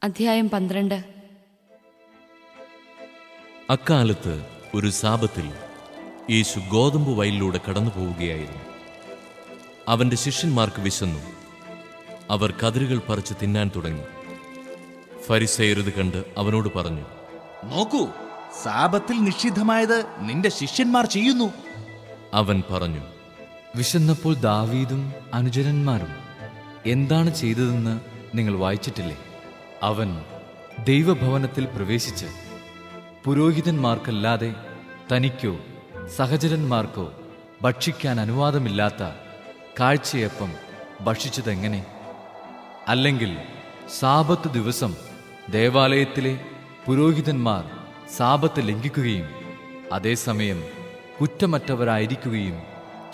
അധ്യായം 12. അക്കാലത്ത് ഒരു സാബത്തിൽ യേശു ഗോതമ്പ് വയലിലൂടെ കടന്നു പോവുകയായിരുന്നു. അവന്റെ ശിഷ്യന്മാർക്ക് വിശന്നു. അവർ കതിരുകൾ പറിച്ച് തിന്നാൻ തുടങ്ങി. ഫരിസേയർ ഇത് കണ്ട് അവനോട് പറഞ്ഞു, നോക്കൂ, സാബത്തിൽ നിഷിദ്ധമായത് നിന്റെ ശിഷ്യന്മാർ ചെയ്യുന്നു. അവൻ പറഞ്ഞു, വിശന്നപ്പോൾ ദാവീദും അനുചരന്മാരും എന്താണ് ചെയ്തതെന്ന് നിങ്ങൾ വായിച്ചിട്ടില്ലേ? അവൻ ദൈവഭവനത്തിൽ പ്രവേശിച്ച് പുരോഹിതന്മാർക്കല്ലാതെ തനിക്കോ സഹചരന്മാർക്കോ ഭക്ഷിക്കാൻ അനുവാദമില്ലാത്ത കാഴ്ചയപ്പം ഭക്ഷിച്ചതെങ്ങനെ? അല്ലെങ്കിൽ സാബത്ത് ദിവസം ദേവാലയത്തിലെ പുരോഹിതന്മാർ സാബത്ത് ലംഘിക്കുകയും അതേസമയം കുറ്റമറ്റവരായിരിക്കുകയും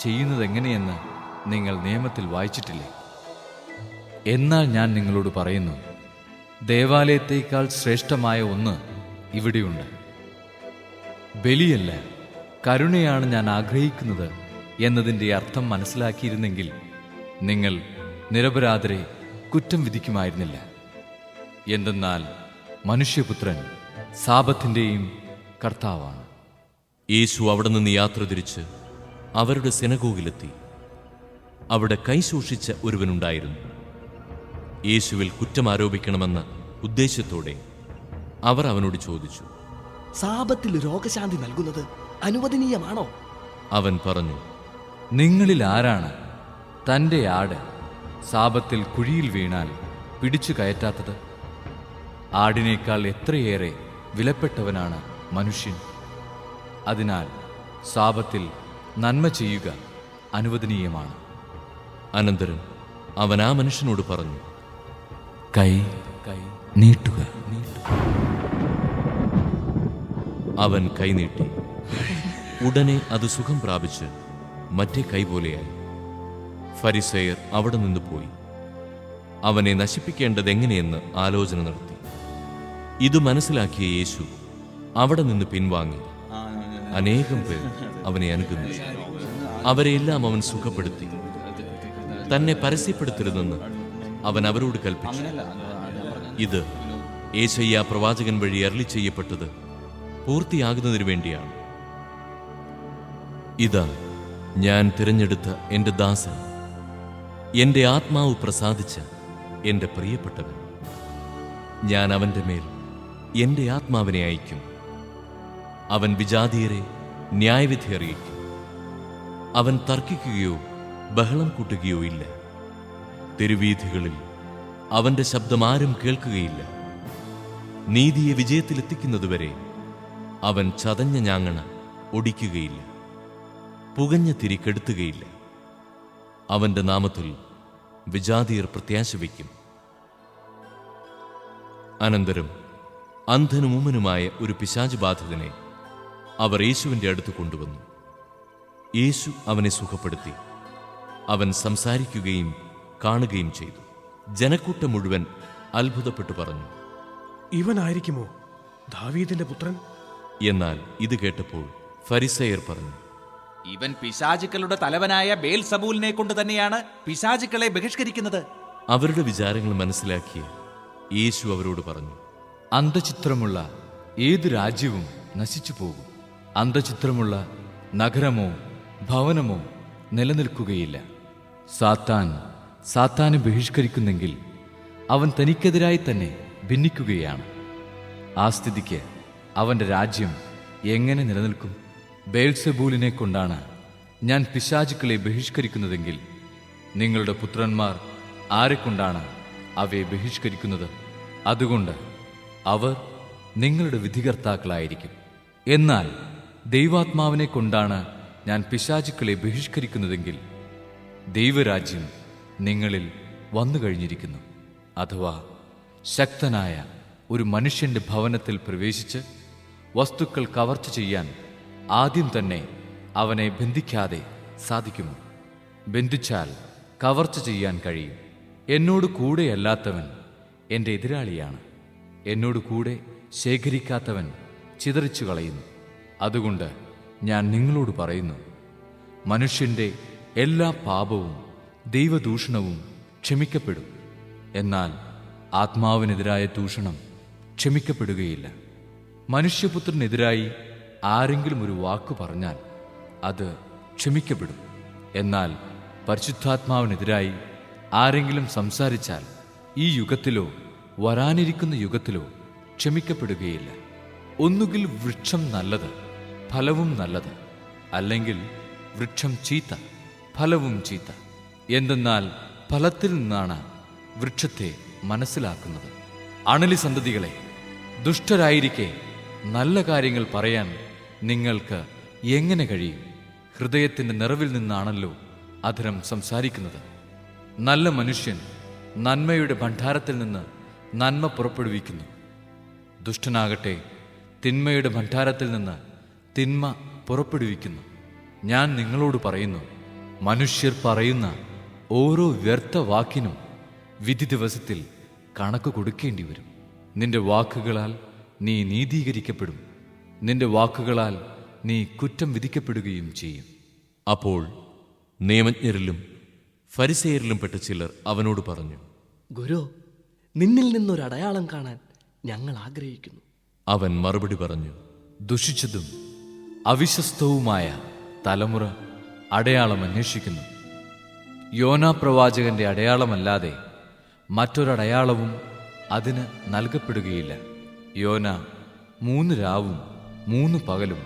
ചെയ്യുന്നതെങ്ങനെയെന്ന് നിങ്ങൾ നിയമത്തിൽ വായിച്ചിട്ടില്ലേ? എന്നാൽ ഞാൻ നിങ്ങളോട് പറയുന്നു, ദേവാലയത്തേക്കാൾ ശ്രേഷ്ഠമായ ഒന്ന് ഇവിടെയുണ്ട്. ബലിയല്ല, കരുണയാണ് ഞാൻ ആഗ്രഹിക്കുന്നത് എന്നതിൻ്റെ അർത്ഥം മനസ്സിലാക്കിയിരുന്നെങ്കിൽ നിങ്ങൾ നിരപരാധരെ കുറ്റം വിധിക്കുമായിരുന്നില്ല. എന്തെന്നാൽ മനുഷ്യപുത്രൻ സാബത്തിൻ്റെയും കർത്താവാണ്. യേശു അവിടെ നിന്ന് യാത്ര തിരിച്ച് അവരുടെ സിനഗോഗിലെത്തി. അവിടെ കൈ സൂക്ഷിച്ച ഒരുവനുണ്ടായിരുന്നു. യേശുവിൽ കുറ്റമാരോപിക്കണമെന്ന ഉദ്ദേശ്യത്തോടെ അവർ അവനോട് ചോദിച്ചു, സാബത്തിൽ രോഗശാന്തി നൽകുന്നത് അനുവദനീയമാണോ? അവൻ പറഞ്ഞു, നിങ്ങളിൽ ആരാണ് തൻ്റെ ആട് സാബത്തിൽ കുഴിയിൽ വീണാൽ പിടിച്ചു കയറ്റാത്തത്? ആടിനേക്കാൾ എത്രയേറെ വിലപ്പെട്ടവനാണ് മനുഷ്യൻ. അതിനാൽ സാബത്തിൽ നന്മ ചെയ്യുക അനുവദനീയമാണ്. അനന്തരം അവൻ ആ മനുഷ്യനോട് പറഞ്ഞു, കൈ നീട്ടുക. അവൻ കൈനീട്ടി. ഉടനെ അത് സുഖം പ്രാപിച്ച് മറ്റേ കൈ പോലെയായി. ഫരിസേയർ അവിടെ നിന്ന് പോയി അവനെ നശിപ്പിക്കേണ്ടത് എങ്ങനെയെന്ന് ആലോചന നടത്തി. ഇത് മനസ്സിലാക്കിയ യേശു അവിടെ നിന്ന് പിൻവാങ്ങി. അനേകം പേർ അവനെ അനുഗമിച്ചു. അവരെയെല്ലാം അവൻ സുഖപ്പെടുത്തി. തന്നെ പരസ്യപ്പെടുത്തരുതെന്ന് അവൻ അവരോട് കൽപ്പിച്ചു. ഇത് യേശയ്യാ പ്രവാചകൻ വഴി അരുളി ചെയ്യപ്പെട്ടത് പൂർത്തിയാകുന്നതിനു വേണ്ടിയാണ്. ഇതാ ഞാൻ തിരഞ്ഞെടുത്ത എന്റെ ദാസൻ, എന്റെ ആത്മാവ് പ്രസാദിച്ച എന്റെ പ്രിയപ്പെട്ടവൻ. ഞാൻ അവന്റെ മേൽ എന്റെ ആത്മാവിനെ അയക്കും. അവൻ വിജാതീയരെ ന്യായവിധി അറിയിക്കും. അവൻ തർക്കിക്കുകയോ ബഹളം കൂട്ടുകയോ ഇല്ല. തെരുവീഥികളിൽ അവന്റെ ശബ്ദം ആരും കേൾക്കുകയില്ല. നീതിയെ വിജയത്തിലെത്തിക്കുന്നതുവരെ അവൻ ചതഞ്ഞ ഞാങ്ങണ ഒടിക്കുകയില്ല, പുകഞ്ഞ തിരി കെടുത്തുകയില്ല. അവന്റെ നാമത്തിൽ വിജാതീയർ പ്രത്യാശ വയ്ക്കും. അനന്തരം അന്ധനും ഊമനുമായ ഒരു പിശാച് ബാധിതനെ അവർ യേശുവിൻ്റെ അടുത്ത് കൊണ്ടുവന്നു. യേശു അവനെ സുഖപ്പെടുത്തി. അവൻ സംസാരിക്കുകയും കാണുകയും ചെയ്തു. ജനക്കൂട്ടം മുഴുവൻ അത്ഭുതപ്പെട്ടു പറഞ്ഞു, ഇവനായിരിക്കുമോ ദാവീദിന്റെ പുത്രൻ? എന്നാൽ ഇത് കേട്ടപ്പോൾ ഫരിസേയർ പറഞ്ഞു, ഇവൻ പിശാചുക്കളുടെ തലവനായ ബേൽസബൂലിനെ കൊണ്ട് തന്നെയാണ് പിശാചുക്കളെ ബഹിഷ്കരിക്കുന്നത്. അവരുടെ വിചാരങ്ങൾ മനസ്സിലാക്കിയ യേശു അവരോട് പറഞ്ഞു, അന്ധചിത്രമുള്ള ഏതു രാജ്യവും നശിച്ചു പോകും. അന്ധചിത്രമുള്ള നഗരമോ ഭവനമോ നിലനിൽക്കുകയില്ല. സാത്താനെ ബഹിഷ്കരിക്കുന്നെങ്കിൽ അവൻ തനിക്കെതിരായി തന്നെ ഭിന്നിക്കുകയാണ്. ആ സ്ഥിതിക്ക് അവന്റെ രാജ്യം എങ്ങനെ നിലനിൽക്കും? ബേൽസെബൂലിനെ കൊണ്ടാണ് ഞാൻ പിശാചുക്കളെ ബഹിഷ്കരിക്കുന്നതെങ്കിൽ നിങ്ങളുടെ പുത്രന്മാർ ആരെക്കൊണ്ടാണ് അവയെ ബഹിഷ്കരിക്കുന്നത്? അതുകൊണ്ട് അവർ നിങ്ങളുടെ വിധികർത്താക്കളായിരിക്കും. എന്നാൽ ദൈവാത്മാവിനെ കൊണ്ടാണ് ഞാൻ പിശാചുക്കളെ ബഹിഷ്കരിക്കുന്നതെങ്കിൽ ദൈവരാജ്യം നിങ്ങളിൽ വന്നു കഴിഞ്ഞിരിക്കുന്നു. അഥവാ ശക്തനായ ഒരു മനുഷ്യന്റെ ഭവനത്തിൽ പ്രവേശിച്ച് വസ്തുക്കൾ കവർച്ച ചെയ്യാൻ ആദ്യം തന്നെ അവനെ ബന്ധിക്കാതെ സാധിക്കുമോ? ബന്ധിച്ചാൽ കവർച്ച ചെയ്യാൻ കഴിയും. എന്നോട് കൂടെയല്ലാത്തവൻ എൻ്റെ എതിരാളിയാണ്. എന്നോട് കൂടെ ശേഖരിക്കാത്തവൻ ചിതറിച്ചു കളയുന്നു. അതുകൊണ്ട് ഞാൻ നിങ്ങളോട് പറയുന്നു, മനുഷ്യന്റെ എല്ലാ പാപവും ദൈവദൂഷണവും ക്ഷമിക്കപ്പെടും. എന്നാൽ ആത്മാവിനെതിരായ ദൂഷണം ക്ഷമിക്കപ്പെടുകയില്ല. മനുഷ്യപുത്രനെതിരായി ആരെങ്കിലും ഒരു വാക്കു പറഞ്ഞാൽ അത് ക്ഷമിക്കപ്പെടും. എന്നാൽ പരിശുദ്ധാത്മാവിനെതിരായി ആരെങ്കിലും സംസാരിച്ചാൽ ഈ യുഗത്തിലോ വരാനിരിക്കുന്ന യുഗത്തിലോ ക്ഷമിക്കപ്പെടുകയില്ല. ഒന്നുകിൽ വൃക്ഷം നല്ലത്, ഫലവും നല്ലത്, അല്ലെങ്കിൽ വൃക്ഷം ചീത്ത, ഫലവും ചീത്ത. എന്തെന്നാൽ ഫലത്തിൽ നിന്നാണ് വൃക്ഷത്തെ മനസ്സിലാക്കുന്നത്. അണലി സന്തതികളെ, ദുഷ്ടരായിരിക്കെ നല്ല കാര്യങ്ങൾ പറയാൻ നിങ്ങൾക്ക് എങ്ങനെ കഴിയും? ഹൃദയത്തിൻ്റെ നിറവിൽ നിന്നാണല്ലോ അധരം സംസാരിക്കുന്നത്. നല്ല മനുഷ്യൻ നന്മയുടെ ഭണ്ഡാരത്തിൽ നിന്ന് നന്മ പുറപ്പെടുവിക്കുന്നു. ദുഷ്ടനാകട്ടെ തിന്മയുടെ ഭണ്ഡാരത്തിൽ നിന്ന് തിന്മ പുറപ്പെടുവിക്കുന്നു. ഞാൻ നിങ്ങളോട് പറയുന്നു, മനുഷ്യർ പറയുന്ന ഓരോ വ്യർത്ഥ വാക്കിനും വിധി ദിവസത്തിൽ കണക്ക് കൊടുക്കേണ്ടി വരും. നിന്റെ വാക്കുകളാൽ നീ നീതീകരിക്കപ്പെടും, നിന്റെ വാക്കുകളാൽ നീ കുറ്റം വിധിക്കപ്പെടുകയും ചെയ്യും. അപ്പോൾ നിയമജ്ഞരിലും ഫരിസേയരിലും പെട്ട ചിലർ അവനോട് പറഞ്ഞു, ഗുരു, നിന്നിൽ നിന്നൊരടയാളം കാണാൻ ഞങ്ങൾ ആഗ്രഹിക്കുന്നു. അവൻ മറുപടി പറഞ്ഞു, ദുഷിച്ചതും അവിശ്വസ്തവുമായ തലമുറ അടയാളം അന്വേഷിക്കുന്നു. യോനാ പ്രവാചകന്റെ അടയാളമല്ലാതെ മറ്റൊരടയാളവും അതിന് നൽകപ്പെടുകയില്ല. യോന 3 രാവും 3 പകലും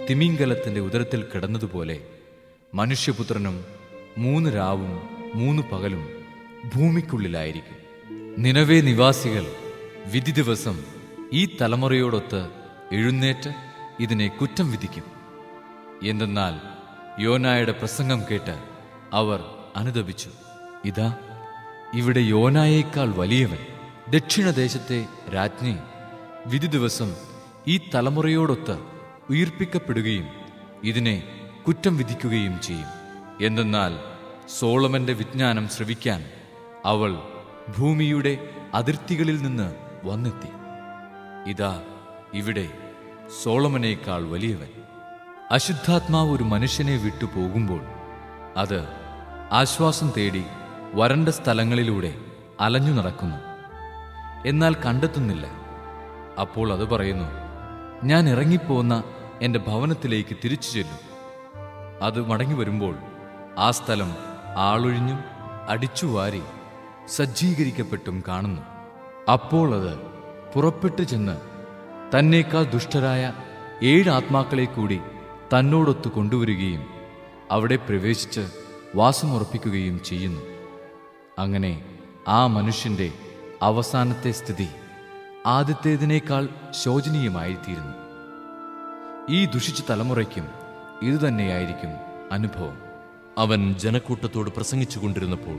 തിമിംഗലത്തിന്റെ ഉദരത്തിൽ കിടന്നതുപോലെ മനുഷ്യപുത്രനും 3 രാവും 3 പകലും ഭൂമിക്കുള്ളിലായിരിക്കും. നിനവേ നിവാസികൾ വിധി ദിവസം ഈ തലമുറയോടൊത്ത് എഴുന്നേറ്റ് ഇതിനെ കുറ്റം വിധിക്കും. എന്തെന്നാൽ യോനായുടെ പ്രസംഗം കേട്ട് അവർ അനുതപിച്ചു. ഇതാ, ഇവിടെ യോനായേക്കാൾ വലിയവൻ, ദക്ഷിണദേശത്തെ രാജ്ഞി, വിധി ദിവസം ഈ തലമുറയോടൊത്ത് ഉയിർപ്പിക്കപ്പെടുകയും ഇതിനെ കുറ്റം വിധിക്കുകയും ചെയ്യും. എന്തെന്നാൽ സോളമന്റെ വിജ്ഞാനം ശ്രവിക്കാൻ അവൾ ഭൂമിയുടെ അതിർത്തികളിൽ നിന്ന് വന്നെത്തി. ഇതാ, ഇവിടെ സോളമനേക്കാൾ വലിയവൻ. അശുദ്ധാത്മാവ് ഒരു മനുഷ്യനെ വിട്ടു പോകുമ്പോൾ അത് ആശ്വാസം തേടി വരണ്ട സ്ഥലങ്ങളിലൂടെ അലഞ്ഞു നടക്കുന്നു, എന്നാൽ കണ്ടെത്തുന്നില്ല. അപ്പോൾ അത് പറയുന്നു, ഞാൻ ഇറങ്ങിപ്പോന്ന എൻ്റെ ഭവനത്തിലേക്ക് തിരിച്ചു ചെല്ലും. അത് മടങ്ങി വരുമ്പോൾ ആ സ്ഥലം ആളൊഴിഞ്ഞും അടിച്ചുവാരി സജ്ജീകരിക്കപ്പെട്ടും കാണുന്നു. അപ്പോൾ അത് പുറപ്പെട്ടു ചെന്ന് തന്നേക്കാൾ ദുഷ്ടരായ 7 ആത്മാക്കളെ കൂടി തന്നോടൊത്ത് കൊണ്ടുവരികയും അവിടെ പ്രവേശിച്ച് വാസമുറപ്പിക്കുകയും ചെയ്യുന്നു. അങ്ങനെ ആ മനുഷ്യന്റെ അവസാനത്തെ സ്ഥിതി ആദ്യത്തേതിനേക്കാൾ ശോചനീയമായിത്തീരുന്നു. ഈ ദുഷിച്ച തലമുറയ്ക്കും ഇതുതന്നെയായിരിക്കും അനുഭവം. അവൻ ജനക്കൂട്ടത്തോട് പ്രസംഗിച്ചു കൊണ്ടിരുന്നപ്പോൾ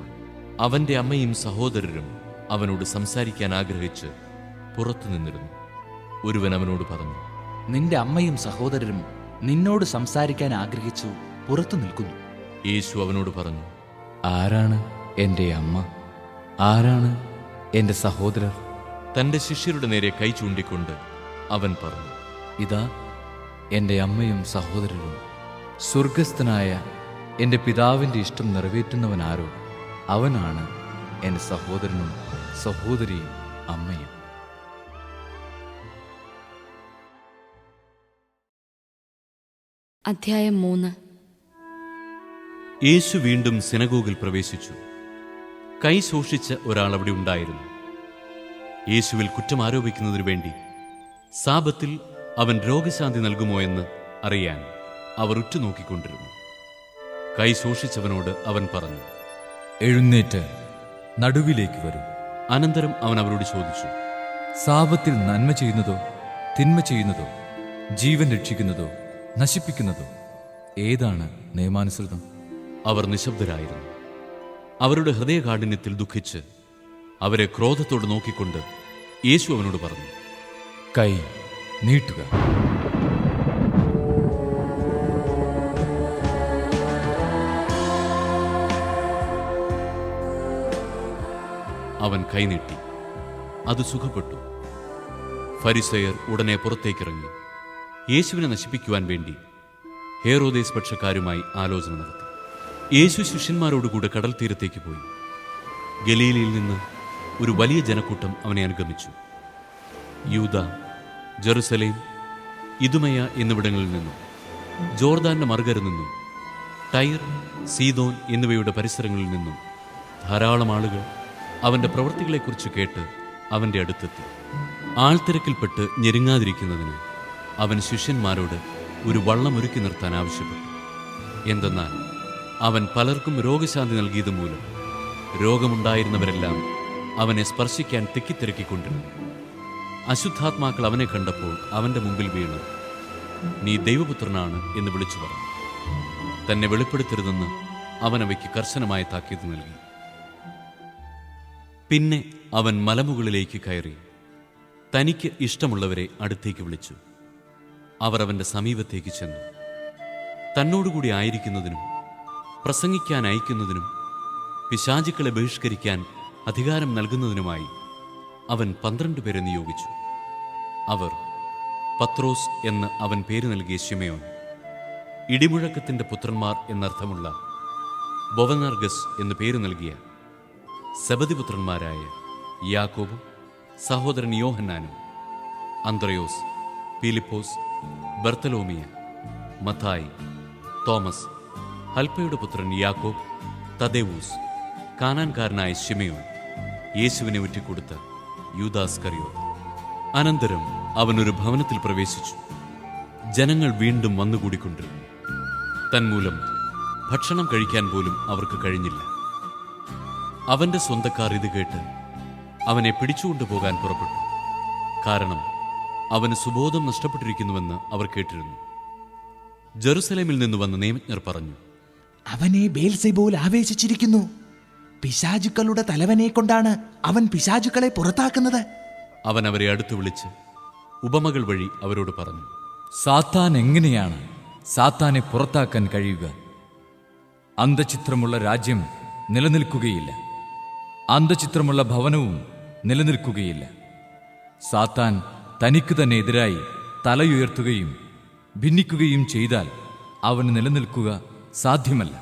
അവന്റെ അമ്മയും സഹോദരരും അവനോട് സംസാരിക്കാൻ ആഗ്രഹിച്ച് പുറത്തു നിന്നിരുന്നു. ഒരുവൻ അവനോട് പറഞ്ഞു, നിന്റെ അമ്മയും സഹോദരരും നിന്നോട് സംസാരിക്കാൻ ആഗ്രഹിച്ചു പുറത്തു നിൽക്കുന്നു. യേശു അവനോട് പറഞ്ഞു, ആരാണ് എൻ്റെ അമ്മ? ആരാണ് എൻ്റെ സഹോദരർ? തന്റെ ശിഷ്യരുടെ നേരെ കൈ ചൂണ്ടിക്കൊണ്ട് അവൻ പറഞ്ഞു, ഇതാ എൻ്റെ അമ്മയും സഹോദരരും. സ്വർഗസ്ഥനായ എൻ്റെ പിതാവിൻ്റെ ഇഷ്ടം നിറവേറ്റുന്നവനാരോ അവനാണ് എൻ്റെ സഹോദരനും സഹോദരിയും അമ്മയും. അധ്യായം 3. യേശു വീണ്ടും സിനഗോഗിൽ പ്രവേശിച്ചു. കൈ സൂക്ഷിച്ച ഒരാൾ അവിടെ ഉണ്ടായിരുന്നു. യേശുവിൽ കുറ്റം ആരോപിക്കുന്നതിനു വേണ്ടി സാബത്തിൽ അവൻ രോഗശാന്തി നൽകുമോ എന്ന് അറിയാൻ അവർ ഉറ്റുനോക്കിക്കൊണ്ടിരുന്നു. കൈ സൂക്ഷിച്ചവനോട് അവൻ പറഞ്ഞു, എഴുന്നേറ്റ് നടുവിലേക്ക് വരൂ. അനന്തരം അവൻ അവരോട് ചോദിച്ചു, സാപത്തിൽ നന്മ ചെയ്യുന്നതോ തിന്മ ചെയ്യുന്നതോ, ജീവൻ രക്ഷിക്കുന്നതോ നശിപ്പിക്കുന്നതോ ഏതാണ് നിയമാനുസൃതം? അവർ നിശബ്ദരായിരുന്നു. അവരുടെ ഹൃദയകാഠിന്യത്തിൽ ദുഃഖിച്ച് അവരെ ക്രോധത്തോട് നോക്കിക്കൊണ്ട് യേശു അവനോട് പറഞ്ഞു, കൈ നീട്ടുക. അവൻ കൈനീട്ടി, അത് സുഖപ്പെട്ടു. ഫരിസേയർ ഉടനെ പുറത്തേക്കിറങ്ങി യേശുവിനെ നശിപ്പിക്കുവാൻ വേണ്ടി ഹേറോദേസ് പക്ഷക്കാരുമായി ആലോചന നടത്തി. യേശു ശിഷ്യന്മാരോടുകൂടെ കടൽ തീരത്തേക്ക് പോയി. ഗലീലയിൽ നിന്ന് ഒരു വലിയ ജനക്കൂട്ടം അവനെ അനുഗമിച്ചു. യൂദ, ജെറുസലേം, ഇദുമയ എന്നിവിടങ്ങളിൽ നിന്നും, ജോർദാന്റെ മറുകര നിന്നും, ടൈർ, സീദോൻ എന്നിവയുടെ പരിസരങ്ങളിൽ നിന്നും ധാരാളം ആളുകൾ അവന്റെ പ്രവൃത്തികളെക്കുറിച്ച് കേട്ട് അവന്റെ അടുത്തെത്തി. ആൾത്തിരക്കിൽപ്പെട്ട് ഞെരുങ്ങാതിരിക്കുന്നതിന് അവൻ ശിഷ്യന്മാരോട് ഒരു വള്ളമൊരുക്കി നിർത്താൻ ആവശ്യപ്പെട്ടു. എന്തെന്നാൽ അവൻ പലർക്കും രോഗശാന്തി നൽകിയത് മൂലം രോഗമുണ്ടായിരുന്നവരെല്ലാം അവനെ സ്പർശിക്കാൻ തിക്കിത്തിരക്കിക്കൊണ്ടിരുന്നു. അശുദ്ധാത്മാക്കൾ അവനെ കണ്ടപ്പോൾ അവന്റെ മുമ്പിൽ വീണ്, നീ ദൈവപുത്രനാണ് എന്ന് വിളിച്ചു പറഞ്ഞു. തന്നെ വെളിപ്പെടുത്തരുതെന്ന് അവൻ അവയ്ക്ക് കർശനമായ താക്കീത് നൽകി. പിന്നെ അവൻ മലമുകളിലേക്ക് കയറി തനിക്ക് ഇഷ്ടമുള്ളവരെ അടുത്തേക്ക് വിളിച്ചു. അവർ അവന്റെ സമീപത്തേക്ക് ചെന്നു. തന്നോടുകൂടി ആയിരിക്കുന്നതിനും പ്രസംഗിക്കാൻ അയക്കുന്നതിനും പിശാചുക്കളെ ബഹിഷ്കരിക്കാൻ അധികാരം നൽകുന്നതിനുമായി അവൻ 12 പേരെ നിയോഗിച്ചു. അവർ പത്രോസ് എന്ന് അവൻ പേര് നൽകിയ ശിമയോൻ, ഇടിമുഴക്കത്തിന്റെ പുത്രന്മാർ എന്നർത്ഥമുള്ള ബൊവനർഗസ് എന്ന് പേര് നൽകിയ സെബദിപുത്രന്മാരായ യാക്കോബും സഹോദരൻ യോഹന്നാനും, അന്ത്രയോസ്, പീലിപ്പോസ്, ബർത്തലോമിയ, മത്തായി, തോമസ്, ഹൽപ്പയുടെ പുത്രൻ യാക്കോബ്, തദേവൂസ്, കാനാൻകാരനായ ശിമയോൻ, യേശുവിനെ ഒറ്റിക്കൊടുത്ത യൂദാസ്കറിയോത്ത്. അനന്തരം അവനൊരു ഭവനത്തിൽ പ്രവേശിച്ചു. ജനങ്ങൾ വീണ്ടും വന്നുകൂടിക്കൊണ്ടിരുന്നു. തന്മൂലം ഭക്ഷണം കഴിക്കാൻ പോലും അവർക്ക് കഴിഞ്ഞില്ല. അവന്റെ സ്വന്തക്കാർ ഇത് കേട്ട് അവനെ പിടിച്ചുകൊണ്ടുപോകാൻ പുറപ്പെട്ടു. കാരണം അവന് സുബോധം നഷ്ടപ്പെട്ടിരിക്കുന്നുവെന്ന് അവർ കേട്ടിരുന്നു. ജെറുസലേമിൽ നിന്ന് വന്ന നിയമജ്ഞർ പറഞ്ഞു, അവനെ ബേൽസെബൂൽ ആവേശിച്ചിരിക്കുന്നു. പിശാചുക്കളുടെ തലവനെ കൊണ്ടാണ് അവൻ പിശാചുക്കളെ പുറത്താക്കുന്നത്. അവൻ അവരെ അടുത്ത് വിളിച്ച് ഉപമകൾ വഴി അവരോട് പറഞ്ഞു, സാത്താൻ എങ്ങനെയാണ് സാത്താനെ പുറത്താക്കാൻ കഴിയുക? അന്തചിത്രമുള്ള രാജ്യം നിലനിൽക്കുകയില്ല, അന്തചിത്രമുള്ള ഭവനവും നിലനിൽക്കുകയില്ല. സാത്താൻ തനിക്ക് തന്നെ എതിരായി തലയുയർത്തുകയും ഭിന്നിക്കുകയും ചെയ്താൽ അവന് നിലനിൽക്കുക സാധ്യമല്ല.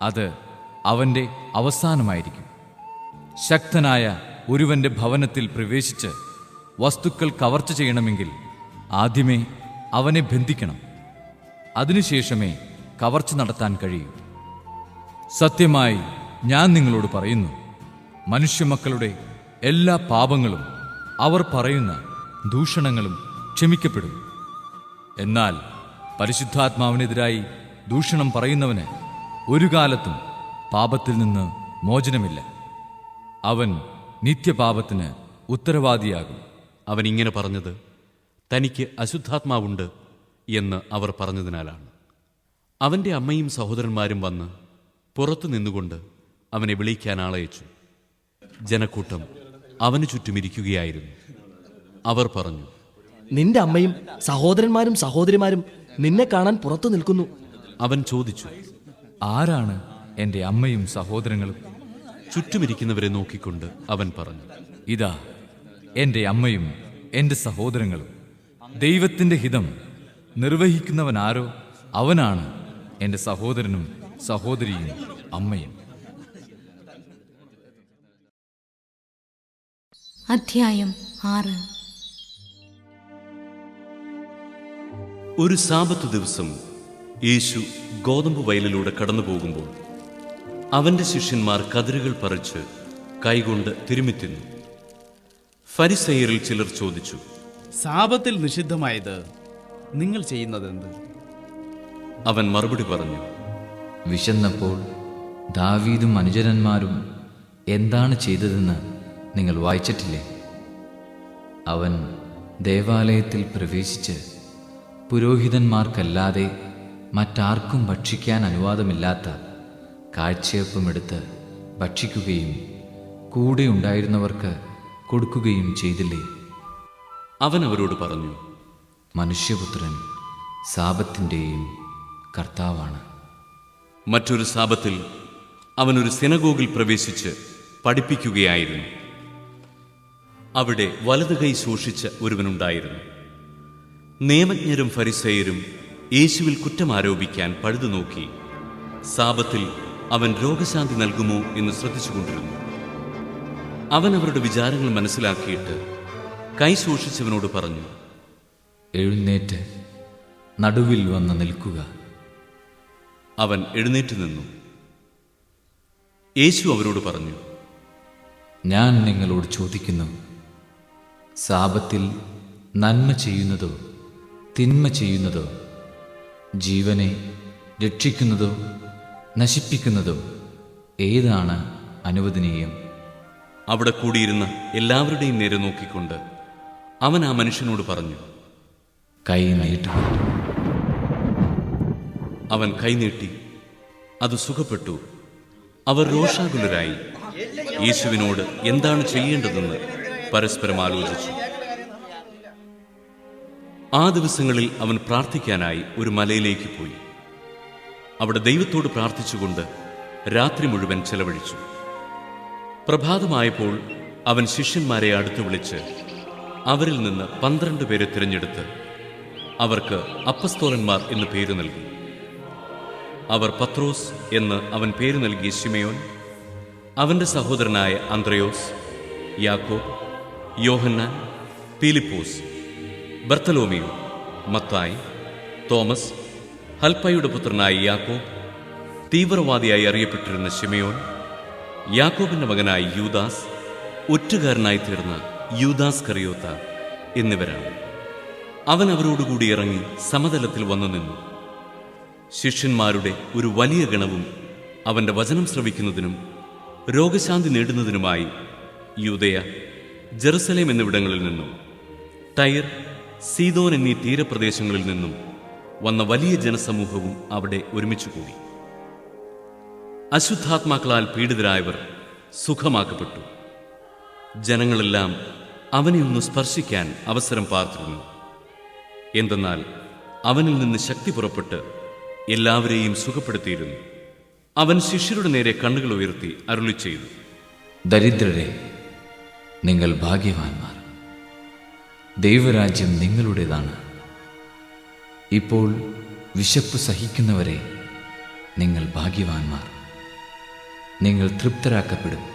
അത് അവന്റെ അവസാനമായിരിക്കും. ശക്തനായ ഒരുവന്റെ ഭവനത്തിൽ പ്രവേശിച്ച് വസ്തുക്കൾ കവർച്ച ചെയ്യണമെങ്കിൽ ആദ്യമേ അവനെ ബന്ധിക്കണം. അതിനുശേഷമേ കവർച്ച നടത്താൻ കഴിയൂ. സത്യമായി ഞാൻ നിങ്ങളോട് പറയുന്നു, മനുഷ്യമക്കളുടെ എല്ലാ പാപങ്ങളും അവർ പറയുന്ന ദൂഷണങ്ങളും ക്ഷമിക്കപ്പെടും. എന്നാൽ പരിശുദ്ധാത്മാവിനെതിരായി ദൂഷണം പറയുന്നവന് ഒരു കാലത്തും പാപത്തിൽ നിന്ന് മോചനമില്ല. അവൻ നിത്യപാപത്തിന് ഉത്തരവാദിയാകും. അവൻ ഇങ്ങനെ പറഞ്ഞത് തനിക്ക് അശുദ്ധാത്മാവുണ്ട് എന്ന് അവർ പറഞ്ഞതിനാലാണ്. അവന്റെ അമ്മയും സഹോദരന്മാരും വന്ന് പുറത്തു നിന്നുകൊണ്ട് അവനെ വിളിക്കാൻ ആളയച്ചു. ജനക്കൂട്ടം അവന് ചുറ്റുമിരിക്കുകയായിരുന്നു. അവർ പറഞ്ഞു, നിന്റെ അമ്മയും സഹോദരന്മാരും സഹോദരിമാരും നിന്നെ കാണാൻ പുറത്തു നിൽക്കുന്നു. അവൻ ചോദിച്ചു, ആരാണ് എൻ്റെ അമ്മയും സഹോദരങ്ങളും? ചുറ്റുമിരിക്കുന്നവരെ നോക്കിക്കൊണ്ട് അവൻ പറഞ്ഞു, ഇതാ എൻ്റെ അമ്മയും എൻ്റെ സഹോദരങ്ങളും. ദൈവത്തിൻ്റെ ഹിതം നിർവഹിക്കുന്നവനാരോ അവനാണ് എൻ്റെ സഹോദരനും സഹോദരിയും അമ്മയും. അധ്യായം 6. ഒരു സാബത്ത് ദിവസം യേശു ഗോതമ്പ് വയലിലൂടെ കടന്നു പോകുമ്പോൾ അവന്റെ ശിഷ്യന്മാർ കതിരുകൾ പറിച്ച് കൈകൊണ്ട് തിരുമിത്തിന്നു. ഫരിസേയരിൽ ചിലർ ചോദിച്ചു, സാബത്തിൽ നിഷിദ്ധമായത് നിങ്ങൾ ചെയ്യുന്നതെന്ത്? അവൻ മറുപടി പറഞ്ഞു, വിശന്നപ്പോൾ ദാവീദും അനുചരന്മാരും എന്താണ് ചെയ്തതെന്ന് നിങ്ങൾ വായിച്ചിട്ടില്ലേ? അവൻ ദേവാലയത്തിൽ പ്രവേശിച്ച് പുരോഹിതന്മാർക്കല്ലാതെ മറ്റാർക്കും ഭക്ഷിക്കാൻ അനുവാദമില്ലാത്ത കാഴ്ചയപ്പമെടുത്ത് ഭക്ഷിക്കുകയും കൂടെ ഉണ്ടായിരുന്നവർക്ക് കൊടുക്കുകയും ചെയ്തില്ലേ? അവൻ അവരോട് പറഞ്ഞു, മനുഷ്യപുത്രൻ സാബത്തിൻ്റെയും കർത്താവാണ്. മറ്റൊരു സാബത്തിൽ അവനൊരു സിനഗോഗിൽ പ്രവേശിച്ച് പഠിപ്പിക്കുകയായിരുന്നു. അവിടെ വലതു കൈ ശോഷിച്ച ഒരുവനുണ്ടായിരുന്നു. നിയമജ്ഞരും ഫരിസേയരും യേശുവിൽ കുറ്റമാരോപിക്കാൻ പഴുതു നോക്കി സാബത്തിൽ അവൻ രോഗശാന്തി നൽകുമോ എന്ന് ശ്രദ്ധിച്ചുകൊണ്ടിരുന്നു. അവൻ അവരുടെ വിചാരങ്ങൾ മനസ്സിലാക്കിയിട്ട് കൈ സൂക്ഷിച്ചവനോട് പറഞ്ഞു, എഴുന്നേറ്റ് നടുവിൽ വന്ന് നിൽക്കുക. അവൻ എഴുന്നേറ്റ് നിന്നു. യേശു അവരോട് പറഞ്ഞു, ഞാൻ നിങ്ങളോട് ചോദിക്കുന്നു, സാപത്തിൽ നന്മ ചെയ്യുന്നതോ തിന്മ ചെയ്യുന്നതോ, ജീവനെ രക്ഷിക്കുന്നതോ നശിപ്പിക്കുന്നതോ ഏതാണ് അനുവദനീയം? അവിടെ കൂടിയിരുന്ന എല്ലാവരുടെയും നേരെ നോക്കിക്കൊണ്ട് അവൻ ആ മനുഷ്യനോട് പറഞ്ഞു, കൈ നീട്ടുക. അവൻ കൈനീട്ടി, അത് സുഖപ്പെട്ടു. അവർ രോഷാകുലരായി യേശുവിനോട് എന്താണ് ചെയ്യേണ്ടതെന്ന് പരസ്പരം ആലോചിച്ചു. ആ ദിവസങ്ങളിൽ അവൻ പ്രാർത്ഥിക്കാനായി ഒരു മലയിലേക്ക് പോയി. അവിടെ ദൈവത്തോട് പ്രാർത്ഥിച്ചുകൊണ്ട് രാത്രി മുഴുവൻ ചെലവഴിച്ചു. പ്രഭാതമായപ്പോൾ അവൻ ശിഷ്യന്മാരെ അടുത്തു വിളിച്ച് അവരിൽ നിന്ന് 12 പേരെ തിരഞ്ഞെടുത്ത് അവർക്ക് അപ്പസ്തോലന്മാർ എന്ന് പേര് നൽകി. അവർ പത്രോസ് എന്ന് അവൻ പേര് നൽകിയ ശിമയോൻ, അവന്റെ സഹോദരനായ അന്ത്രയോസ്, യാക്കോബ്, യോഹന്നാൻ, പീലിപ്പോസ്, ബർത്തലോമിയോ, മത്തായി, തോമസ്, ഹൽപ്പയുടെ പുത്രനായ യാക്കോബ്, തീവ്രവാദിയായി അറിയപ്പെട്ടിരുന്ന ശിമയോൻ, യാക്കോബിന്റെ മകനായ യൂദാസ്, ഒറ്റുകാരനായി തീർന്ന യൂദാസ് കറിയോത്ത എന്നിവരാണ്. അവൻ അവരോടുകൂടി ഇറങ്ങി സമതലത്തിൽ വന്നു നിന്നു. ശിഷ്യന്മാരുടെ ഒരു വലിയ ഗണവും അവന്റെ വചനം ശ്രവിക്കുന്നതിനും രോഗശാന്തി നേടുന്നതിനുമായി യൂദയ, ജെറുസലേം എന്നിവിടങ്ങളിൽ നിന്നും ടൈർ, സീദോൻ എന്നീ തീരപ്രദേശങ്ങളിൽ നിന്നും വന്ന വലിയ ജനസമൂഹവും അവിടെ ഒരുമിച്ച് കൂടി. അശുദ്ധാത്മാക്കളാൽ പീഡിതരായവർ സുഖമാക്കപ്പെട്ടു. ജനങ്ങളെല്ലാം അവനെ ഒന്ന് സ്പർശിക്കാൻ അവസരം പാർത്തിരുന്നു. എന്തെന്നാൽ അവനിൽ നിന്ന് ശക്തി പുറപ്പെട്ട് എല്ലാവരെയും സുഖപ്പെടുത്തിയിരുന്നു. അവൻ ശിഷ്യരുടെ നേരെ കണ്ണുകൾ ഉയർത്തി അരുളി ചെയ്തു, ദരിദ്രരെ, നിങ്ങൾ ഭാഗ്യവാന്മാർ, ദൈവരാജ്യം നിങ്ങളുടേതാണ്. ഇപ്പോൾ വിശപ്പ് സഹിക്കുന്നവരെ, നിങ്ങൾ ഭാഗ്യവാന്മാർ, നിങ്ങൾ തൃപ്തരാക്കപ്പെടും.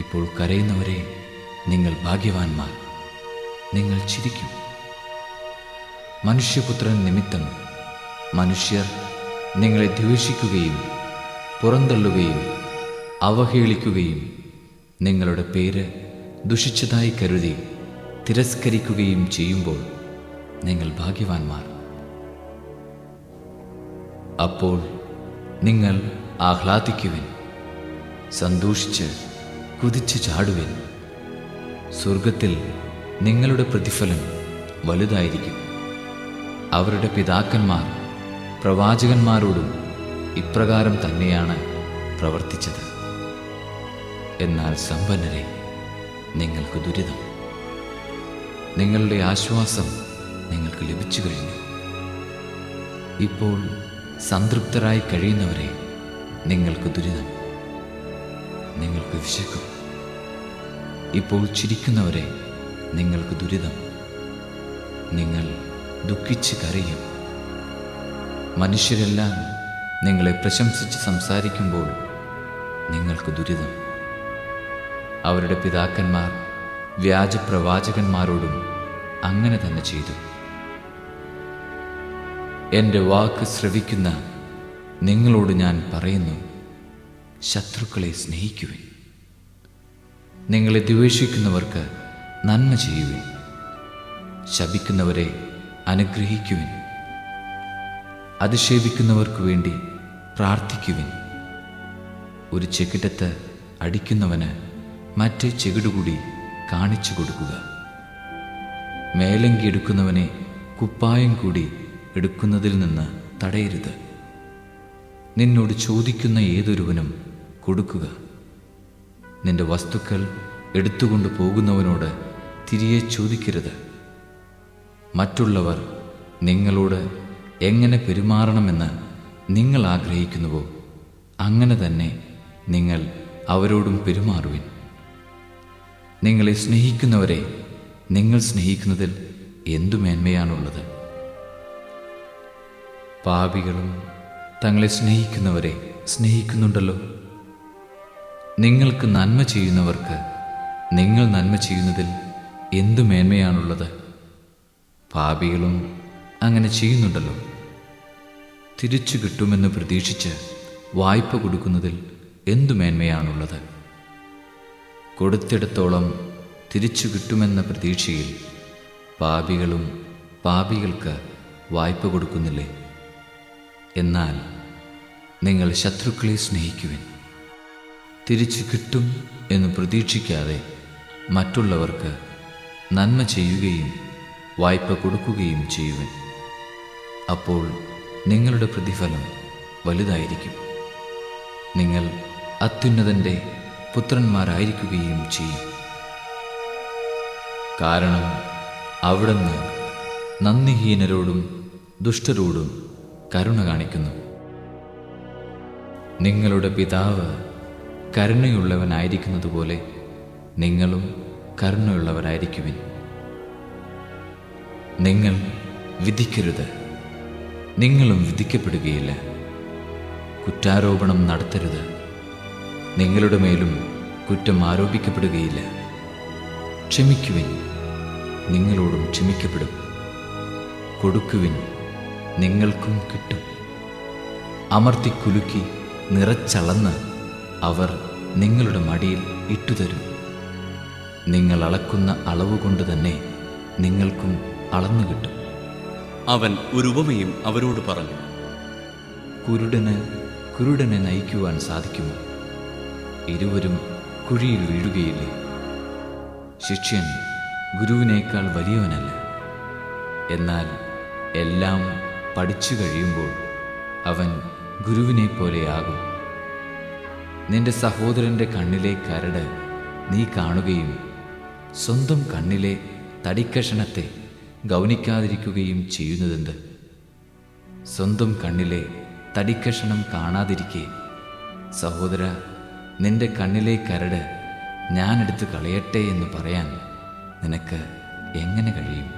ഇപ്പോൾ കരയുന്നവരെ, നിങ്ങൾ ഭാഗ്യവാന്മാർ, നിങ്ങൾ ചിരിക്കും. മനുഷ്യപുത്രൻ നിമിത്തം മനുഷ്യർ നിങ്ങളെ ദ്വേഷിക്കുകയും പുറന്തള്ളുകയും അവഹേളിക്കുകയും നിങ്ങളുടെ പേര് ദുഷിച്ചതായി കരുതി തിരസ്കരിക്കുകയും ചെയ്യുമ്പോൾ നിങ്ങൾ ഭാഗ്യവാന്മാർ. അപ്പോൾ നിങ്ങൾ ആഹ്ലാദിക്കുവിൻ, സന്തോഷിച്ച് കുതിച്ചു ചാടുവിൻ. സ്വർഗത്തിൽ നിങ്ങളുടെ പ്രതിഫലം വലുതായിരിക്കും. അവരുടെ പിതാക്കന്മാർ പ്രവാചകന്മാരോടും ഇപ്രകാരം തന്നെയാണ് പ്രവർത്തിച്ചത്. എന്നാൽ സമ്പന്നരെ, നിങ്ങൾക്ക് ദുരിതം. നിങ്ങളുടെ ആശ്വാസം നിങ്ങൾക്ക് ലഭിച്ചു കഴിഞ്ഞു. ഇപ്പോൾ സംതൃപ്തരായി കഴിയുന്നവരെ, നിങ്ങൾക്ക് ദുരിതം. നിങ്ങൾക്ക് വിശക്കും. ഇപ്പോൾ ചിരിക്കുന്നവരെ, നിങ്ങൾക്ക് ദുരിതം. നിങ്ങൾ ദുഃഖിച്ച് കരയും. മനുഷ്യരെല്ലാം നിങ്ങളെ പ്രശംസിച്ച് സംസാരിക്കുമ്പോൾ നിങ്ങൾക്ക് ദുരിതം. അവരുടെ പിതാക്കന്മാർ വ്യാജപ്രവാചകന്മാരോടും അങ്ങനെ തന്നെ ചെയ്തു. എൻ്റെ വാക്ക് ശ്രവിക്കുന്ന നിങ്ങളോട് ഞാൻ പറയുന്നു, ശത്രുക്കളെ സ്നേഹിക്കുവിൻ. നിങ്ങളെ ദ്വേഷിക്കുന്നവർക്ക് നന്മ ചെയ്യുവിൻ. ശപിക്കുന്നവരെ അനുഗ്രഹിക്കുവിൻ. അധിക്ഷേപിക്കുന്നവർക്കു വേണ്ടി പ്രാർത്ഥിക്കുവിൻ. ഒരു ചെകിടത്ത് അടിക്കുന്നവന് മറ്റേ ചെകിടുകൂടി കാണിച്ചു കൊടുക്കുക. മേലങ്കി എടുക്കുന്നവനെ കുപ്പായം കൂടി എടുക്കുന്നതിൽ നിന്ന് തടയരുത്. നിന്നോട് ചോദിക്കുന്ന ഏതൊരുവനും കൊടുക്കുക. നിന്റെ വസ്തുക്കൾ എടുത്തുകൊണ്ട് പോകുന്നവനോട് തിരികെ ചോദിക്കരുത്. മറ്റുള്ളവർ നിങ്ങളോട് എങ്ങനെ പെരുമാറണമെന്ന് നിങ്ങൾ ആഗ്രഹിക്കുന്നുവോ അങ്ങനെ തന്നെ നിങ്ങൾ അവരോടും പെരുമാറുവിൻ. നിങ്ങളെ സ്നേഹിക്കുന്നവരെ നിങ്ങൾ സ്നേഹിക്കുന്നതിൽ എന്തു മേന്മയാണുള്ളത്? പാപികളും തങ്ങളെ സ്നേഹിക്കുന്നവരെ സ്നേഹിക്കുന്നുണ്ടല്ലോ. നിങ്ങൾക്ക് നന്മ ചെയ്യുന്നവർക്ക് നിങ്ങൾ നന്മ ചെയ്യുന്നതിൽ എന്തു മേന്മയാണുള്ളത്? പാപികളും അങ്ങനെ ചെയ്യുന്നുണ്ടല്ലോ. തിരിച്ചു കിട്ടുമെന്ന് പ്രതീക്ഷിച്ച് വായ്പ കൊടുക്കുന്നതിൽ എന്തു മേന്മയാണുള്ളത്? കൊടുത്തിടത്തോളം തിരിച്ചു കിട്ടുമെന്ന പ്രതീക്ഷയിൽ പാപികളും പാപികൾക്ക് വായ്പ കൊടുക്കുന്നില്ലേ? എന്നാൽ നിങ്ങൾ ശത്രുക്കളെ സ്നേഹിക്കുവിൻ. തിരിച്ചു കിട്ടും എന്ന് പ്രതീക്ഷിക്കാതെ മറ്റുള്ളവർക്ക് നന്മ ചെയ്യുകയും വായ്പ കൊടുക്കുകയും ചെയ്യുവിൻ. അപ്പോൾ നിങ്ങളുടെ പ്രതിഫലം വലുതായിരിക്കും. നിങ്ങൾ അത്യുന്നതൻ്റെ പുത്രന്മാരായിരിക്കുകയും ചെയ്യും. കാരണം അവിടുന്ന് നന്ദിഹീനരോടും ദുഷ്ടരോടും കരുണ കാണിക്കുന്നു. നിങ്ങളുടെ പിതാവ് കരുണയുള്ളവനായിരിക്കുന്നതുപോലെ നിങ്ങളും കരുണയുള്ളവരായിരിക്കുവിൻ. നിങ്ങൾ വിധിക്കരുത്, നിങ്ങളും വിധിക്കപ്പെടുകയില്ല. കുറ്റാരോപണം നടത്തരുത്, നിങ്ങളുടെ മേലും കുറ്റം ആരോപിക്കപ്പെടുകയില്ല. ക്ഷമിക്കുവിൻ, നിങ്ങളോടും ക്ഷമിക്കപ്പെടും. കൊടുക്കുവിൻ, നിങ്ങൾക്കും കിട്ടും. അമർത്തിക്കുലുക്കി നിറച്ചളന്ന് അവർ നിങ്ങളുടെ മടിയിൽ ഇട്ടുതരും. നിങ്ങൾ അളക്കുന്ന അളവുകൊണ്ട് തന്നെ നിങ്ങൾക്കും അളന്നു കിട്ടും. അവൻ ഒരു ഉപമയും അവരോട് പറഞ്ഞു. കുരുടന് കുരുടനെ നയിക്കുവാൻ സാധിക്കുമോ? ഇരുവരും കുഴിയിൽ വീഴുകയില്ലേ? ശിഷ്യൻ ഗുരുവിനേക്കാൾ വലിയവനല്ല. എന്നാൽ എല്ലാം പഠിച്ചു കഴിയുമ്പോൾ അവൻ ഗുരുവിനെ പോലെയാകും. നിന്റെ സഹോദരൻ്റെ കണ്ണിലെ കരട് നീ കാണുകയും സ്വന്തം കണ്ണിലെ തടിക്കഷണത്തെ ഗൗനിക്കാതിരിക്കുകയും ചെയ്യുന്നതെന്ത്? സ്വന്തം കണ്ണിലെ തടിക്കഷണം കാണാതിരിക്കെ സഹോദര, നിന്റെ കണ്ണിലെ കരട് ഞാനെടുത്ത് കളയട്ടെ എന്ന് പറയാൻ നിനക്ക് എങ്ങനെ കഴിയും?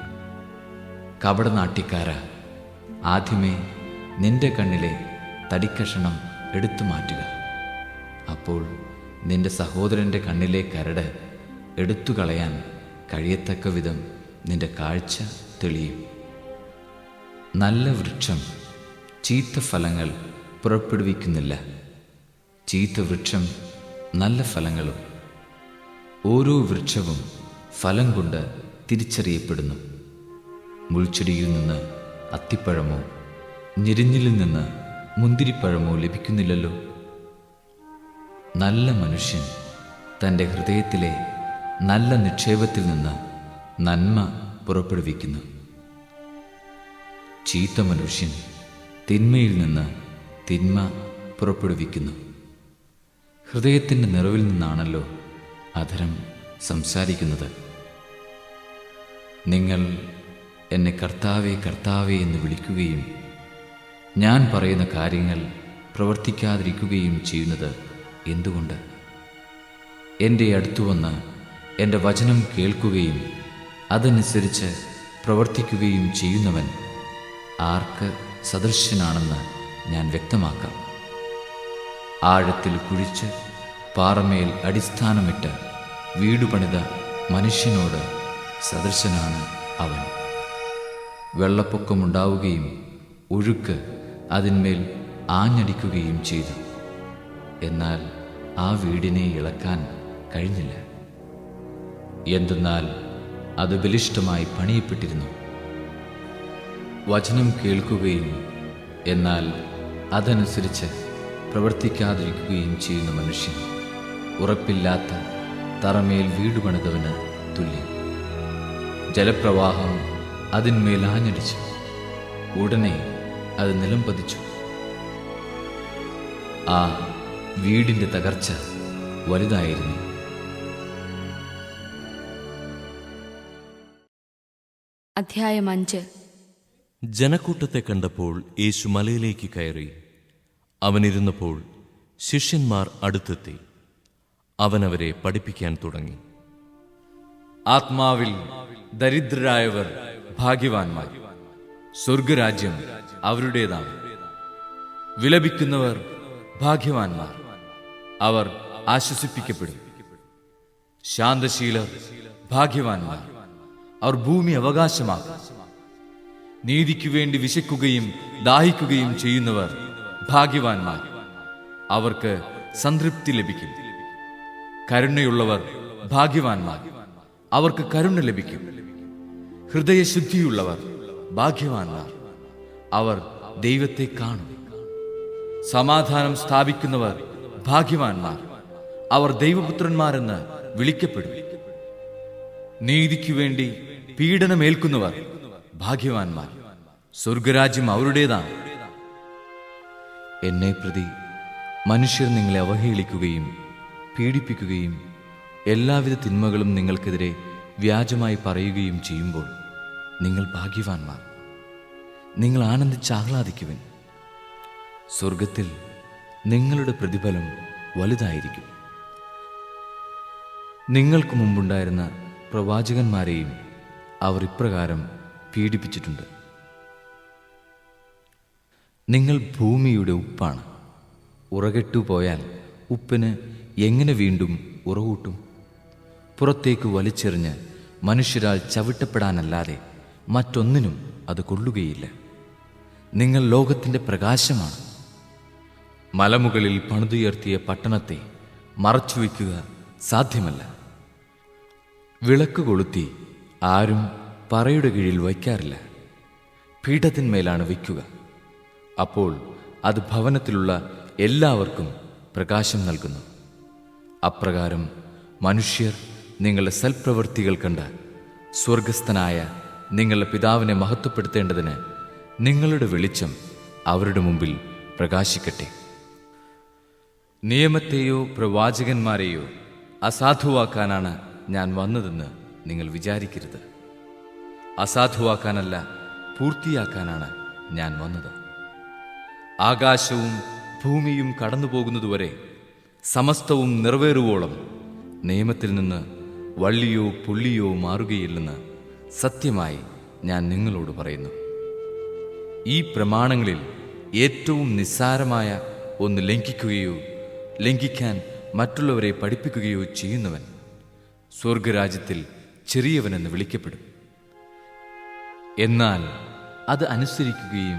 കപടനാട്യക്കാരാ, ആദ്യമേ നിന്റെ കണ്ണിലെ തടിക്കഷണം എടുത്തു മാറ്റുക. അപ്പോൾ നിന്റെ സഹോദരൻ്റെ കണ്ണിലെ കരട് എടുത്തു കളയാൻ കഴിയത്തക്ക വിധം നിന്റെ കാഴ്ച തെളിയും. നല്ല വൃക്ഷം ചീത്ത ഫലങ്ങൾ പുറപ്പെടുവിക്കുന്നില്ല, ചീത്ത വൃക്ഷം നല്ല ഫലങ്ങളും. ഓരോ വൃക്ഷവും ഫലം കൊണ്ട് തിരിച്ചറിയപ്പെടുന്നു. മുൾച്ചെടിയിൽ നിന്ന് അത്തിപ്പഴമോ ഞെരിഞ്ഞിൽ നിന്ന് മുന്തിരിപ്പഴമോ ലഭിക്കുന്നില്ലല്ലോ. നല്ല മനുഷ്യൻ തൻ്റെ ഹൃദയത്തിലെ നല്ല നിക്ഷേപത്തിൽ നിന്ന് നന്മ പുറപ്പെടുവിക്കുന്നു. ചീത്ത മനുഷ്യൻ തിന്മയിൽ നിന്ന് തിന്മ പുറപ്പെടുവിക്കുന്നു. ഹൃദയത്തിൻ്റെ നിറവിൽ നിന്നാണല്ലോ അധരം സംസാരിക്കുന്നത്. നിങ്ങൾ എന്നെ കർത്താവേ കർത്താവേ എന്ന് വിളിക്കുകയും ഞാൻ പറയുന്ന കാര്യങ്ങൾ പ്രവർത്തിക്കാതിരിക്കുകയും ചെയ്യുന്നത് എന്തുകൊണ്ട്? എൻ്റെ അടുത്തു വന്ന് എൻ്റെ വചനം കേൾക്കുകയും അതനുസരിച്ച് പ്രവർത്തിക്കുകയും ചെയ്യുന്നവൻ ആർക്ക് സദൃശ്യനാണെന്ന് ഞാൻ വ്യക്തമാക്കാം. ആഴത്തിൽ കുഴിച്ച് പാറമേൽ അടിസ്ഥാനമിട്ട് വീട് പണിത മനുഷ്യനോട് സദൃശനാണ് അവൻ. വെള്ളപ്പൊക്കമുണ്ടാവുകയും ഒഴുക്ക് അതിന്മേൽ ആഞ്ഞടിക്കുകയും ചെയ്തു. എന്നാൽ ആ വീടിനെ ഇളക്കാൻ കഴിഞ്ഞില്ല. എന്തെന്നാൽ അത് ബലിഷ്ഠമായി പണിയപ്പെട്ടിരുന്നു. വചനം കേൾക്കുകയും എന്നാൽ അതനുസരിച്ച് പ്രവർത്തിക്കാതിരിക്കുകയും ചെയ്യുന്ന മനുഷ്യൻ ഉറപ്പില്ലാത്ത തറമേൽ വീട് പണിതവന് തുല്യം. ജലപ്രവാഹം അതിന്മേൽ ആഞ്ഞടിച്ചു, ഉടനെ അത് നിലം പതിച്ചു. ആ വീടിൻ്റെ തകർച്ച വലുതായിരുന്നു. അധ്യായം 5. ജനക്കൂട്ടത്തെ കണ്ടപ്പോൾ യേശു മലയിലേക്ക് കയറി. അവനിരുന്നപ്പോൾ ശിഷ്യന്മാർ അടുത്തെത്തി. അവൻ അവരെ പഠിപ്പിക്കാൻ തുടങ്ങി. ആത്മാവിൽ ദരിദ്രരായവർ ഭാഗ്യവാന്മാർ, സ്വർഗരാജ്യം അവരുടേതാണ്. വിലപിക്കുന്നവർ ഭാഗ്യവാന്മാർ, അവർ ആശ്വസിപ്പിക്കപ്പെടും. ശാന്തശീലർ ഭാഗ്യവാന്മാർ, അവർ ഭൂമി അവകാശമാക്കും. നീതിക്കു വേണ്ടി വിശക്കുകയും ദാഹിക്കുകയും ചെയ്യുന്നവർ ഭാഗ്യവാന്മാർ, അവർക്ക് സംതൃപ്തി ലഭിക്കും. കരുണയുള്ളവർ ഭാഗ്യവാന്മാർ, അവർക്ക് കരുണ ലഭിക്കും. ഹൃദയശുദ്ധിയുള്ളവർ ഭാഗ്യവാന്മാർ, അവർ ദൈവത്തെ കാണും. സമാധാനം സ്ഥാപിക്കുന്നവർ ഭാഗ്യവാന്മാർ, അവർ ദൈവപുത്രന്മാരെന്ന് വിളിക്കപ്പെടും. നീതിക്കു വേണ്ടി പീഡനമേൽക്കുന്നവർ ഭാഗ്യവാന്മാർ, സ്വർഗരാജ്യം അവരുടേതാണ്. എന്നെ പ്രതി മനുഷ്യർ നിങ്ങളെ അവഹേളിക്കുകയും പീഡിപ്പിക്കുകയും എല്ലാവിധ തിന്മകളും നിങ്ങൾക്കെതിരെ വ്യാജമായി പറയുകയും ചെയ്യുമ്പോൾ നിങ്ങൾ ഭാഗ്യവാന്മാർ. നിങ്ങൾ ആനന്ദിച്ചാഹ്ലാദിക്കുവിൻ. സ്വർഗത്തിൽ നിങ്ങളുടെ പ്രതിഫലം വലുതായിരിക്കും. നിങ്ങൾക്ക് മുമ്പുണ്ടായിരുന്ന പ്രവാചകന്മാരെയും അവർ ഇപ്രകാരം പീഡിപ്പിച്ചിട്ടുണ്ട്. നിങ്ങൾ ഭൂമിയുടെ ഉപ്പാണ്. ഉറകെട്ടുപോയാൽ ഉപ്പിന് എങ്ങനെ വീണ്ടും ഉറകൂട്ടും? പുറത്തേക്ക് വലിച്ചെറിഞ്ഞ് മനുഷ്യരാൽ ചവിട്ടപ്പെടാനല്ലാതെ മറ്റൊന്നിനും അത് കൊള്ളുകയില്ല. നിങ്ങൾ ലോകത്തിൻ്റെ പ്രകാശമാണ്. മലമുകളിൽ പണിതുയർത്തിയ പട്ടണത്തെ മറച്ചുവെക്കുക സാധ്യമല്ല. വിളക്ക് കൊളുത്തി ആരും പറയുടെ കീഴിൽ വയ്ക്കാറില്ല, പീഠത്തിന്മേലാണ് വയ്ക്കുക. അപ്പോൾ അത് ഭവനത്തിലുള്ള എല്ലാവർക്കും പ്രകാശം നൽകുന്നു. അപ്രകാരം മനുഷ്യർ നിങ്ങളുടെ സൽപ്രവൃത്തികൾ കണ്ട് സ്വർഗസ്ഥനായ നിങ്ങളുടെ പിതാവിനെ മഹത്വപ്പെടുത്തേണ്ടതിന് നിങ്ങളുടെ വെളിച്ചം അവരുടെ മുമ്പിൽ പ്രകാശിക്കട്ടെ. നിയമത്തെയോ പ്രവാചകന്മാരെയോ അസാധുവാക്കാനാണ് ഞാൻ വന്നതെന്ന് നിങ്ങൾ വിചാരിക്കരുത്. അസാധുവാക്കാനല്ല, പൂർത്തിയാക്കാനാണ് ഞാൻ വന്നത്. ആകാശവും ഭൂമിയും കടന്നുപോകുന്നതുവരെ സമസ്തവും നിറവേറുവോളം നിയമത്തിൽ നിന്ന് വള്ളിയോ പുള്ളിയോ മാറുകയില്ലെന്ന് സത്യമായി ഞാൻ നിങ്ങളോട് പറയുന്നു. ഈ പ്രമാണങ്ങളിൽ ഏറ്റവും നിസ്സാരമായ ഒന്ന് ലംഘിക്കുകയോ ലംഘിക്കാൻ മറ്റുള്ളവരെ പഠിപ്പിക്കുകയോ ചെയ്യുന്നവൻ സ്വർഗരാജ്യത്തിൽ ചെറിയവനെന്ന് വിളിക്കപ്പെടും. എന്നാൽ അത് അനുസരിക്കുകയും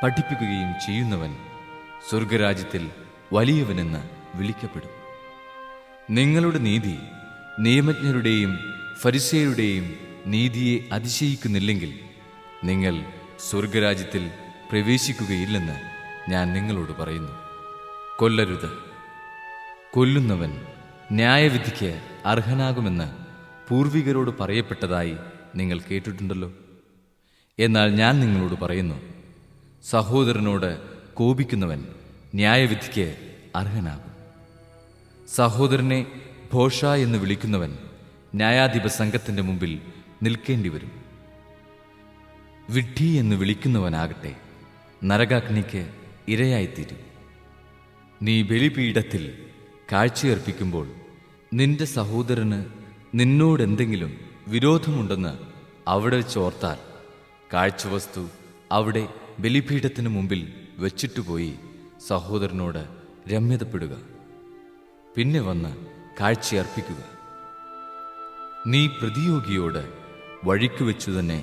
പഠിപ്പിക്കുകയും ചെയ്യുന്നവൻ സ്വർഗരാജ്യത്തിൽ വലിയവനെന്ന് വിളിക്കപ്പെടും. നിങ്ങളുടെ നീതി നിയമജ്ഞരുടെയും ഫരിസേയരുടെയും നീതിയെ അതിശയിക്കുന്നില്ലെങ്കിൽ നിങ്ങൾ സ്വർഗരാജ്യത്തിൽ പ്രവേശിക്കുകയില്ലെന്ന് ഞാൻ നിങ്ങളോട് പറയുന്നു. കൊല്ലരുത്. കൊല്ലുന്നവൻ ന്യായവിധിക്ക് അർഹനാകുമെന്ന് പൂർവികരോട് പറയപ്പെട്ടതായി നിങ്ങൾ കേട്ടിട്ടുണ്ടല്ലോ. എന്നാൽ ഞാൻ നിങ്ങളോട് പറയുന്നു, സഹോദരനോട് കോപിക്കുന്നവൻ ന്യായവിധിക്ക് അർഹനാകും. സഹോദരനെ ഭോഷ എന്ന് വിളിക്കുന്നവൻ ന്യായാധിപ സംഘത്തിൻ്റെ മുമ്പിൽ നിൽക്കേണ്ടി വരും. വിഡ്ഢി എന്ന് വിളിക്കുന്നവനാകട്ടെ നരകാഗ്നിക്ക് ഇരയായിത്തീരും. നീ ബലിപീഠത്തിൽ കാഴ്ചയർപ്പിക്കുമ്പോൾ നിന്റെ സഹോദരന് നിന്നോടെന്തെങ്കിലും വിരോധമുണ്ടെന്ന് അവിടെ ചോർത്താൽ കാഴ്ചവസ്തു അവിടെ ബലിപീഠത്തിന് മുമ്പിൽ വച്ചിട്ടുപോയി സഹോദരനോട് രമ്യതപ്പെടുക. പിന്നെ വന്ന് കാഴ്ചയർപ്പിക്കുക. നീ പ്രതിയോഗിയോട് വഴിക്കു വെച്ചു തന്നെ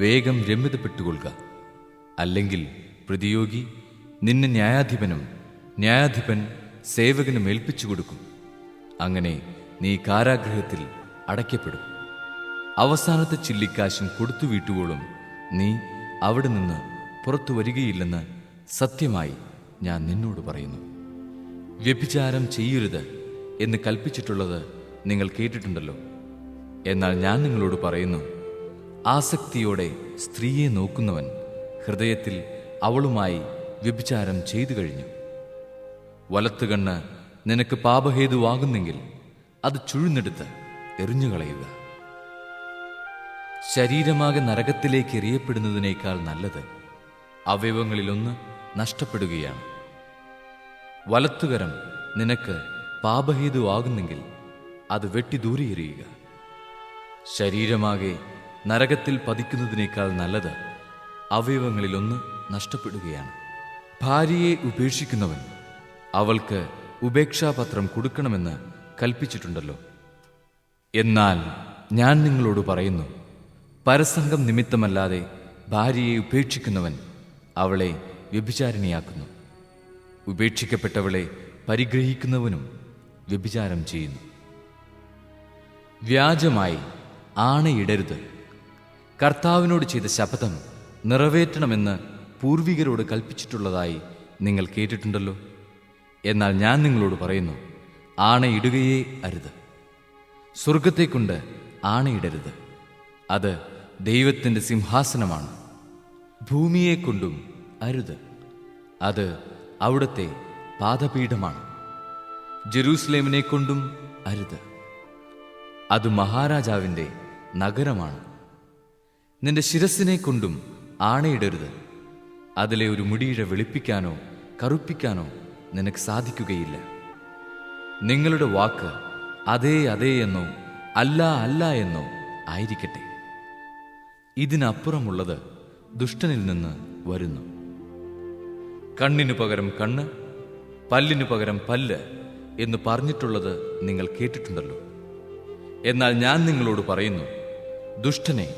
വേഗം രമ്യതപ്പെട്ടുകൊള്ളുക. അല്ലെങ്കിൽ പ്രതിയോഗി നിന്നെ ന്യായാധിപനും ന്യായാധിപൻ സേവകനും ഏൽപ്പിച്ചു കൊടുക്കും. അങ്ങനെ നീ കാരാഗൃഹത്തിൽ അടയ്ക്കപ്പെടും. അവസാനത്തെ ചില്ലിക്കാശും കൊടുത്തു വീട്ടുവോളും നീ അവിടെ നിന്ന് പുറത്തു വരികയില്ലെന്ന് സത്യമായി ഞാൻ നിന്നോട് പറയുന്നു. വ്യഭിചാരം ചെയ്യരുത് എന്ന് കൽപ്പിച്ചിട്ടുള്ളത് നിങ്ങൾ കേട്ടിട്ടുണ്ടല്ലോ. എന്നാൽ ഞാൻ നിങ്ങളോട് പറയുന്നു, ആസക്തിയോടെ സ്ത്രീയെ നോക്കുന്നവൻ ഹൃദയത്തിൽ അവളുമായി വ്യഭിചാരം ചെയ്തു കഴിഞ്ഞു. വലത്തുകണ്ണ് നിനക്ക് പാപഹേതുവാകുന്നെങ്കിൽ അത് ചുഴുന്നെടുത്ത് എറിഞ്ഞുകളയുക. ശരീരമാകെ നരകത്തിലേക്ക് എറിയപ്പെടുന്നതിനേക്കാൾ നല്ലത് അവയവങ്ങളിലൊന്ന് നഷ്ടപ്പെടുകയാണ്. വലത്തുകരം നിനക്ക് പാപഹേതുവാകുന്നെങ്കിൽ അത് വെട്ടി ദൂരെ എറിയുക. ശരീരമാകെ നരകത്തിൽ പതിക്കുന്നതിനേക്കാൾ നല്ലത് അവയവങ്ങളിലൊന്ന് നഷ്ടപ്പെടുകയാണ്. ഭാര്യയെ ഉപേക്ഷിക്കുന്നവൻ അവൾക്ക് ഉപേക്ഷാപത്രം കൊടുക്കണമെന്ന് കൽപ്പിച്ചിട്ടുണ്ടല്ലോ. എന്നാൽ ഞാൻ നിങ്ങളോട് പറയുന്നു, പരസംഗം നിമിത്തമല്ലാതെ ഭാര്യയെ ഉപേക്ഷിക്കുന്നവൻ അവളെ വ്യഭിചാരിണിയാക്കുന്നു. ഉപേക്ഷിക്കപ്പെട്ടവളെ പരിഗ്രഹിക്കുന്നവനും വ്യഭിചാരം ചെയ്യുന്നു. വ്യാജമായി ആണയിടരുത്. കർത്താവിനോട് ചെയ്ത ശപഥം നിറവേറ്റണമെന്ന് പൂർവികരോട് കൽപ്പിച്ചിട്ടുള്ളതായി നിങ്ങൾ കേട്ടിട്ടുണ്ടല്ലോ. എന്നാൽ ഞാൻ നിങ്ങളോട് പറയുന്നു, ആണയിടുകയേ അരുത്. സ്വർഗത്തെക്കൊണ്ട് ആണയിടരുത്, അത് ദൈവത്തിൻ്റെ സിംഹാസനമാണ്. ഭൂമിയെക്കൊണ്ടും അരുത്, അത് അവിടുത്തെ പാദപീഠമാണ്. ജെറൂസലേമിനെ കൊണ്ടും അരുത്, അത് മഹാരാജാവിൻ്റെ നഗരമാണ്. നിന്റെ ശിരസിനെ കൊണ്ടും ആണയിടരുത്, അതിലെ ഒരു മുടിയിഴ വെളുപ്പിക്കാനോ കറുപ്പിക്കാനോ നിനക്ക് സാധിക്കുകയില്ല. നിങ്ങളുടെ വാക്ക് അതേ അതേ എന്നോ അല്ല അല്ല എന്നോ ആയിരിക്കട്ടെ. ഇതിനപ്പുറമുള്ളത് ദുഷ്ടനിൽ നിന്ന് വരുന്നു. കണ്ണിനു പകരം കണ്ണ്, പല്ലിനു പകരം പല്ല് എന്ന് പറഞ്ഞിട്ടുള്ളത് നിങ്ങൾ കേട്ടിട്ടുണ്ടല്ലോ. എന്നാൽ ഞാൻ നിങ്ങളോട് പറയുന്നു, ദുഷ്ടനെ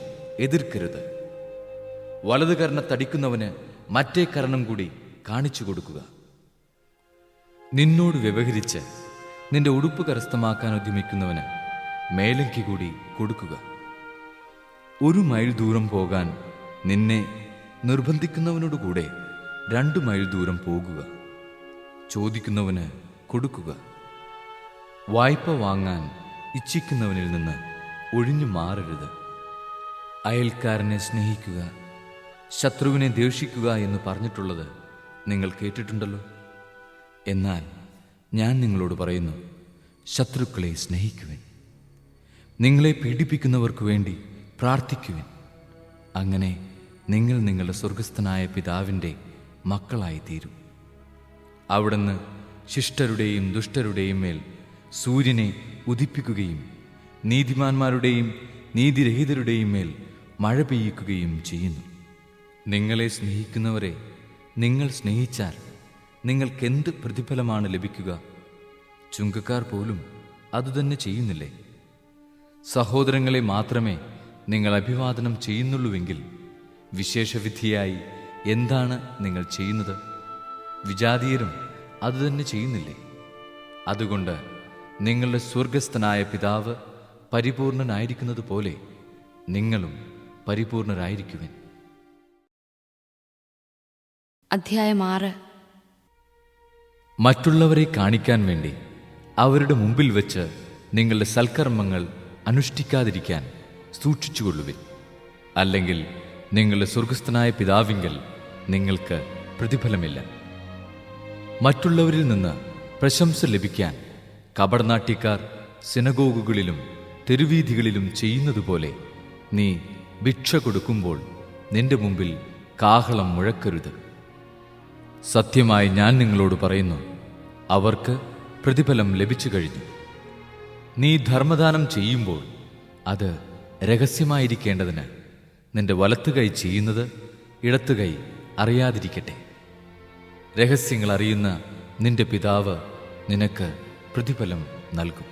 എതിർക്കരുത്. വലതു കർണത്തടിക്കുന്നവന് മറ്റേ കർണം കൂടി കാണിച്ചു കൊടുക്കുക. നിന്നോട് വ്യവഹരിച്ച് നിന്റെ ഉടുപ്പ് കരസ്ഥമാക്കാൻ ഉദ്യമിക്കുന്നവന് മേലങ്കി കൂടി കൊടുക്കുക. 1 മൈൽ ദൂരം പോകാൻ നിന്നെ നിർബന്ധിക്കുന്നവനോടുകൂടെ 2 മൈൽ ദൂരം പോകുക. ചോദിക്കുന്നവന് കൊടുക്കുക. വായ്പ വാങ്ങാൻ ഇച്ഛിക്കുന്നവനിൽ നിന്ന് ഒഴിഞ്ഞു മാറരുത്. അയൽക്കാരനെ സ്നേഹിക്കുക, ശത്രുവിനെ ദ്വേഷിക്കുക എന്ന് പറഞ്ഞിട്ടുള്ളത് നിങ്ങൾ കേട്ടിട്ടുണ്ടല്ലോ. എന്നാൽ ഞാൻ നിങ്ങളോട് പറയുന്നു, ശത്രുക്കളെ സ്നേഹിക്കുവിൻ, നിങ്ങളെ പീഡിപ്പിക്കുന്നവർക്ക് വേണ്ടി പ്രാർത്ഥിക്കുവിൻ. അങ്ങനെ നിങ്ങൾ നിങ്ങളുടെ സ്വർഗസ്ഥനായ പിതാവിൻ്റെ മക്കളായി തീരും. അവിടുന്ന് ശിഷ്ടരുടെയും ദുഷ്ടരുടെയും മേൽ സൂര്യനെ ഉദിപ്പിക്കുകയും നീതിമാന്മാരുടെയും നീതിരഹിതരുടെയും മേൽ മഴ പെയ്യിക്കുകയും ചെയ്യുന്നു. നിങ്ങളെ സ്നേഹിക്കുന്നവരെ നിങ്ങൾ സ്നേഹിച്ചാൽ നിങ്ങൾക്കെന്ത് പ്രതിഫലമാണ് ലഭിക്കുക? ചുങ്കക്കാർ പോലും അതുതന്നെ ചെയ്യുന്നില്ലേ? സഹോദരങ്ങളെ മാത്രമേ നിങ്ങൾ അഭിവാദനം ചെയ്യുന്നുള്ളൂവെങ്കിൽ വിശേഷവിധിയായി എന്താണ് നിങ്ങൾ ചെയ്യുന്നത്? വിജാതീയരും അതുതന്നെ ചെയ്യുന്നില്ലേ? അതുകൊണ്ട് നിങ്ങളുടെ സ്വർഗസ്ഥനായ പിതാവ് പരിപൂർണനായിരിക്കുന്നത് പോലെ നിങ്ങളും പരിപൂർണരായിരിക്കുവിൻ. അധ്യായം 6. മറ്റുള്ളവരെ കാണിക്കാൻ വേണ്ടി അവരുടെ മുമ്പിൽ വെച്ച് നിങ്ങളുടെ സൽക്കർമ്മങ്ങൾ അനുഷ്ഠിക്കാതിരിക്കാൻ സൂക്ഷിച്ചുകൊള്ളുവിൻ. അല്ലെങ്കിൽ നിങ്ങളുടെ സ്വർഗസ്ഥനായ പിതാവിങ്കൽ നിങ്ങൾക്ക് പ്രതിഫലമില്ല. മറ്റുള്ളവരിൽ നിന്ന് പ്രശംസ ലഭിക്കാൻ കപടനാട്യക്കാർ സിനഗോഗുകളിലും തെരുവീഥികളിലും ചെയ്യുന്നതുപോലെ നീ ഭിക്ഷ കൊടുക്കുമ്പോൾ നിന്റെ മുമ്പിൽ കാഹളം മുഴക്കരുത്. സത്യമായി ഞാൻ നിങ്ങളോട് പറയുന്നു, അവർക്ക് പ്രതിഫലം ലഭിച്ചു കഴിഞ്ഞു. നീ ധർമ്മദാനം ചെയ്യുമ്പോൾ അത് രഹസ്യമായിരിക്കേണ്ടതിന് നിന്റെ വലത്തുകൈ ചെയ്യുന്നത് ഇടത്തുകൈ അറിയാതിരിക്കട്ടെ. രഹസ്യങ്ങൾ അറിയുന്ന നിന്റെ പിതാവ് നിനക്ക് പ്രതിഫലം നൽകും.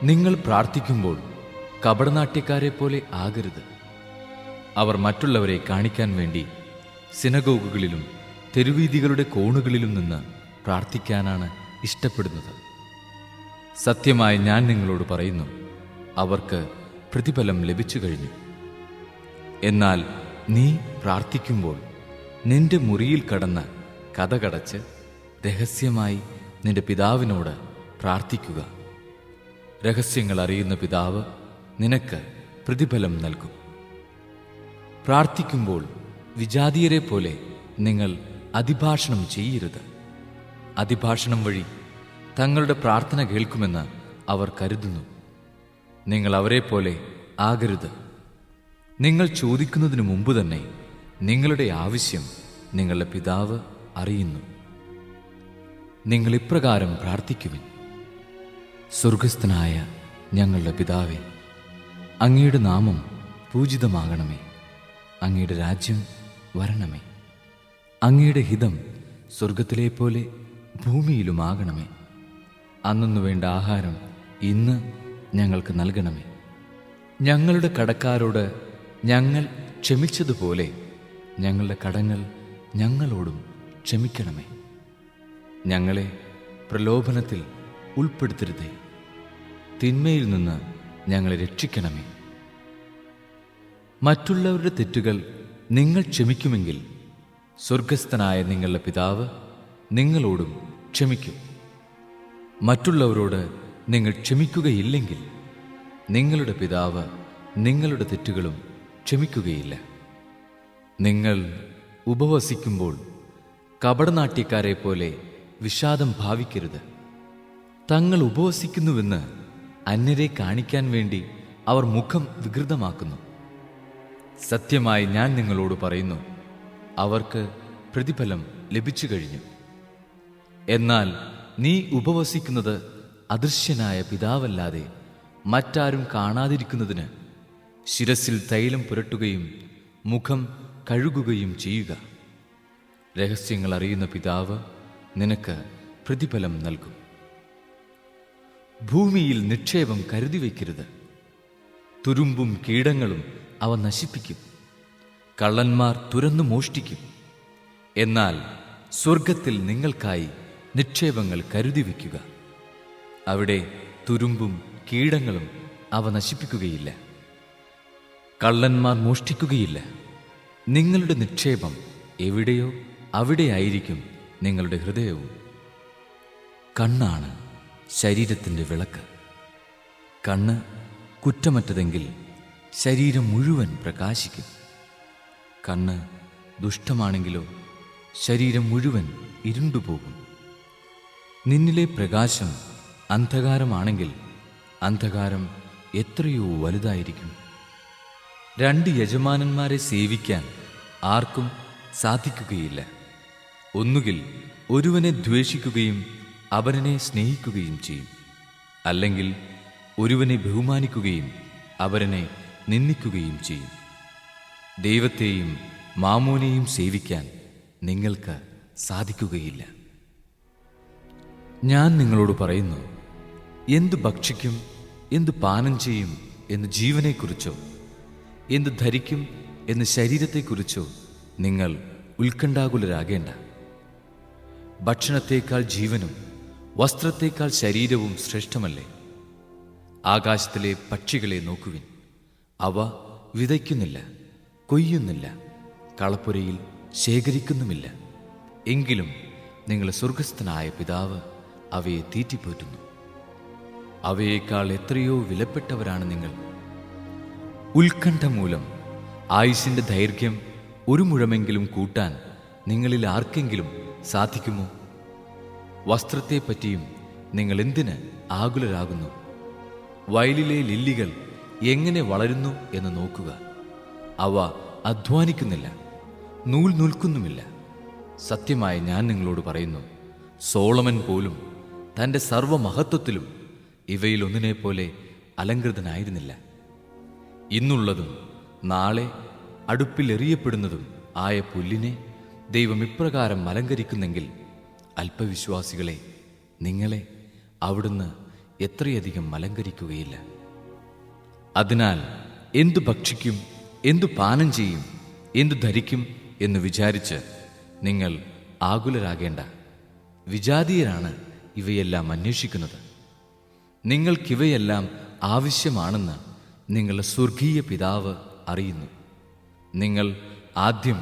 നിങ്ങൾ പ്രാർത്ഥിക്കുമ്പോൾ കപടനാട്യക്കാരെ പോലെ ആകരുത്. അവർ മറ്റുള്ളവരെ കാണിക്കാൻ വേണ്ടി സിനഗോഗുകളിലും തെരുവീഥികളുടെ കോണുകളിലും നിന്ന് പ്രാർത്ഥിക്കാനാണ് ഇഷ്ടപ്പെടുന്നത്. സത്യമായി ഞാൻ നിങ്ങളോട് പറയുന്നു, അവർക്ക് പ്രതിഫലം ലഭിച്ചു കഴിഞ്ഞു. എന്നാൽ നീ പ്രാർത്ഥിക്കുമ്പോൾ നിന്റെ മുറിയിൽ കടന്ന് കതകടച്ച് രഹസ്യമായി നിന്റെ പിതാവിനോട് പ്രാർത്ഥിക്കുക. രഹസ്യങ്ങൾ അറിയുന്ന പിതാവ് നിനക്ക് പ്രതിഫലം നൽകും. പ്രാർത്ഥിക്കുമ്പോൾ വിജാതീയരെ പോലെ നിങ്ങൾ അതിഭാഷണം ചെയ്യരുത്. അതിഭാഷണം വഴി തങ്ങളുടെ പ്രാർത്ഥന കേൾക്കുമെന്ന് അവർ കരുതുന്നു. നിങ്ങൾ അവരെ പോലെ ആകരുത്. നിങ്ങൾ ചോദിക്കുന്നതിനു മുമ്പ് തന്നെ നിങ്ങളുടെ ആവശ്യം നിങ്ങളുടെ പിതാവ് അറിയുന്നു. നിങ്ങൾ ഇപ്രകാരം പ്രാർത്ഥിക്കുവിൻ: സ്വർഗസ്ഥനായ ഞങ്ങളുടെ പിതാവേ, അങ്ങയുടെ നാമം പൂജിതമാകണമേ. അങ്ങയുടെ രാജ്യം വരണമേ. അങ്ങയുടെ ഹിതം സ്വർഗത്തിലെ പോലെ ഭൂമിയിലുമാകണമേ. അന്നു വേണ്ട ആഹാരം ഇന്ന് ഞങ്ങൾക്ക് നൽകണമേ. ഞങ്ങളുടെ കടക്കാരോട് ഞങ്ങൾ ക്ഷമിച്ചതുപോലെ ഞങ്ങളുടെ കടങ്ങൾ ഞങ്ങളോടും ക്ഷമിക്കണമേ. ഞങ്ങളെ പ്രലോഭനത്തിൽ ഉൾപ്പെടുത്തരുതേ, തിന്മയിൽ നിന്ന് ഞങ്ങളെ രക്ഷിക്കണമേ. മറ്റുള്ളവരുടെ തെറ്റുകൾ നിങ്ങൾ ക്ഷമിക്കുമെങ്കിൽ സ്വർഗസ്ഥനായ നിങ്ങളുടെ പിതാവ് നിങ്ങളോടും ക്ഷമിക്കും. മറ്റുള്ളവരോട് നിങ്ങൾ ക്ഷമിക്കുകയില്ലെങ്കിൽ നിങ്ങളുടെ പിതാവ് നിങ്ങളുടെ തെറ്റുകളും ക്ഷമിക്കുകയില്ല. നിങ്ങൾ ഉപവസിക്കുമ്പോൾ കപടനാട്യക്കാരെ പോലെ വിഷാദം ഭാവിക്കരുത്. തങ്ങൾ ഉപവസിക്കുന്നുവെന്ന് അന്യരെ കാണിക്കാൻ വേണ്ടി അവർ മുഖം വികൃതമാക്കുന്നു. സത്യമായി ഞാൻ നിങ്ങളോട് പറയുന്നു, അവർക്ക് പ്രതിഫലം ലഭിച്ചു കഴിഞ്ഞു. എന്നാൽ നീ ഉപവസിക്കുന്നത് അദൃശ്യനായ പിതാവല്ലാതെ മറ്റാരും കാണാതിരിക്കുന്നതിന് ശിരസിൽ തൈലം പുരട്ടുകയും മുഖം കഴുകുകയും ചെയ്യുക. രഹസ്യങ്ങൾ അറിയുന്ന പിതാവ് നിനക്ക് പ്രതിഫലം നൽകും. ഭൂമിയിൽ നിക്ഷേപം കരുതി വയ്ക്കരുത്. തുരുമ്പും കീടങ്ങളും അവ നശിപ്പിക്കും. കള്ളന്മാർ തുരന്നു മോഷ്ടിക്കും. എന്നാൽ സ്വർഗത്തിൽ നിങ്ങൾക്കായി നിക്ഷേപങ്ങൾ കരുതി വയ്ക്കുക. അവിടെ തുരുമ്പും കീടങ്ങളും അവ നശിപ്പിക്കുകയില്ല. കള്ളന്മാർ മോഷ്ടിക്കുകയില്ല. നിങ്ങളുടെ നിക്ഷേപം എവിടെയോ അവിടെയായിരിക്കും നിങ്ങളുടെ ഹൃദയവും. കണ്ണാണ് ശരീരത്തിൻ്റെ വിളക്ക്. കണ്ണ് കുറ്റമറ്റതെങ്കിൽ ശരീരം മുഴുവൻ പ്രകാശിക്കും. കണ്ണ് ദുഷ്ടമാണെങ്കിലോ ശരീരം മുഴുവൻ ഇരുണ്ടുപോകും. നിന്നിലെ പ്രകാശം അന്ധകാരമാണെങ്കിൽ അന്ധകാരം എത്രയോ വലുതായിരിക്കും. 2 യജമാനന്മാരെ സേവിക്കാൻ ആർക്കും സാധിക്കുകയില്ല. ഒന്നുകിൽ ഒരുവനെ ദ്വേഷിക്കുകയും അവനെ സ്നേഹിക്കുകയും ചെയ്യും, അല്ലെങ്കിൽ ഒരുവനെ ബഹുമാനിക്കുകയും അവനെ നിന്ദിക്കുകയും ചെയ്യും. ദൈവത്തെയും മാമോനെയും സേവിക്കാൻ നിങ്ങൾക്ക് സാധിക്കുകയില്ല. ഞാൻ നിങ്ങളോട് പറയുന്നു, എന്തു ഭക്ഷിക്കും, എന്തു പാനം ചെയ്യും എന്ന് ജീവനെക്കുറിച്ചോ എന്തു ധരിക്കും എന്ന് ശരീരത്തെക്കുറിച്ചോ നിങ്ങൾ ഉത്കണ്ഠാകുലരാകേണ്ട. ഭക്ഷണത്തേക്കാൾ ജീവനും വസ്ത്രത്തേക്കാൾ ശരീരവും ശ്രേഷ്ഠമല്ലേ? ആകാശത്തിലെ പക്ഷികളെ നോക്കുവിൻ. അവ വിതയ്ക്കുന്നില്ല, കൊയ്യുന്നില്ല, കളപ്പുരയിൽ ശേഖരിക്കുന്നുമില്ല. എങ്കിലും നിങ്ങളുടെ സ്വർഗസ്ഥനായ പിതാവ് അവയെ തീറ്റിപ്പോറ്റുന്നു. അവയേക്കാൾ എത്രയോ വിലപ്പെട്ടവരാണ് നിങ്ങൾ. ഉത്കണ്ഠ മൂലം ആയുസ്സിൻ്റെ ദൈർഘ്യം 1 മുഴമെങ്കിലും കൂട്ടാൻ നിങ്ങളിൽ ആർക്കെങ്കിലും സാധിക്കുമോ? വസ്ത്രത്തെപ്പറ്റിയും നിങ്ങൾ എന്തിന് ആകുലരാകുന്നു? വയലിലെ ലില്ലികൾ എങ്ങനെ വളരുന്നു എന്ന് നോക്കുക. അവ അധ്വാനിക്കുന്നില്ല, നൂൽ നൂൽക്കുന്നുമില്ല. സത്യമായി ഞാൻ നിങ്ങളോട് പറയുന്നു, സോളമൻ പോലും തൻ്റെ സർവമഹത്വത്തിലും ഇവയിലൊന്നിനെപ്പോലെ അലങ്കൃതനായിരുന്നില്ല. ഇന്നുള്ളതും നാളെ അടുപ്പിൽ എറിയപ്പെടുന്നതും ആയ പുല്ലിനെ ദൈവം ഇപ്രകാരം അലങ്കരിക്കുന്നെങ്കിൽ അല്പവിശ്വാസികളെ, നിങ്ങളെ അവിടുന്ന് എത്രയധികം അലങ്കരിക്കുകയില്ല. അതിനാൽ എന്തു ഭക്ഷിക്കും, എന്തു പാനം ചെയ്യും, എന്തു ധരിക്കും എന്ന് വിചാരിച്ച് നിങ്ങൾ ആകുലരാകേണ്ട. വിജാതീയരാണ് ഇവയെല്ലാം അന്വേഷിക്കുന്നത്. നിങ്ങൾക്കിവയെല്ലാം ആവശ്യമാണെന്ന് നിങ്ങളുടെ സ്വർഗീയ പിതാവ് അറിയുന്നു. നിങ്ങൾ ആദ്യം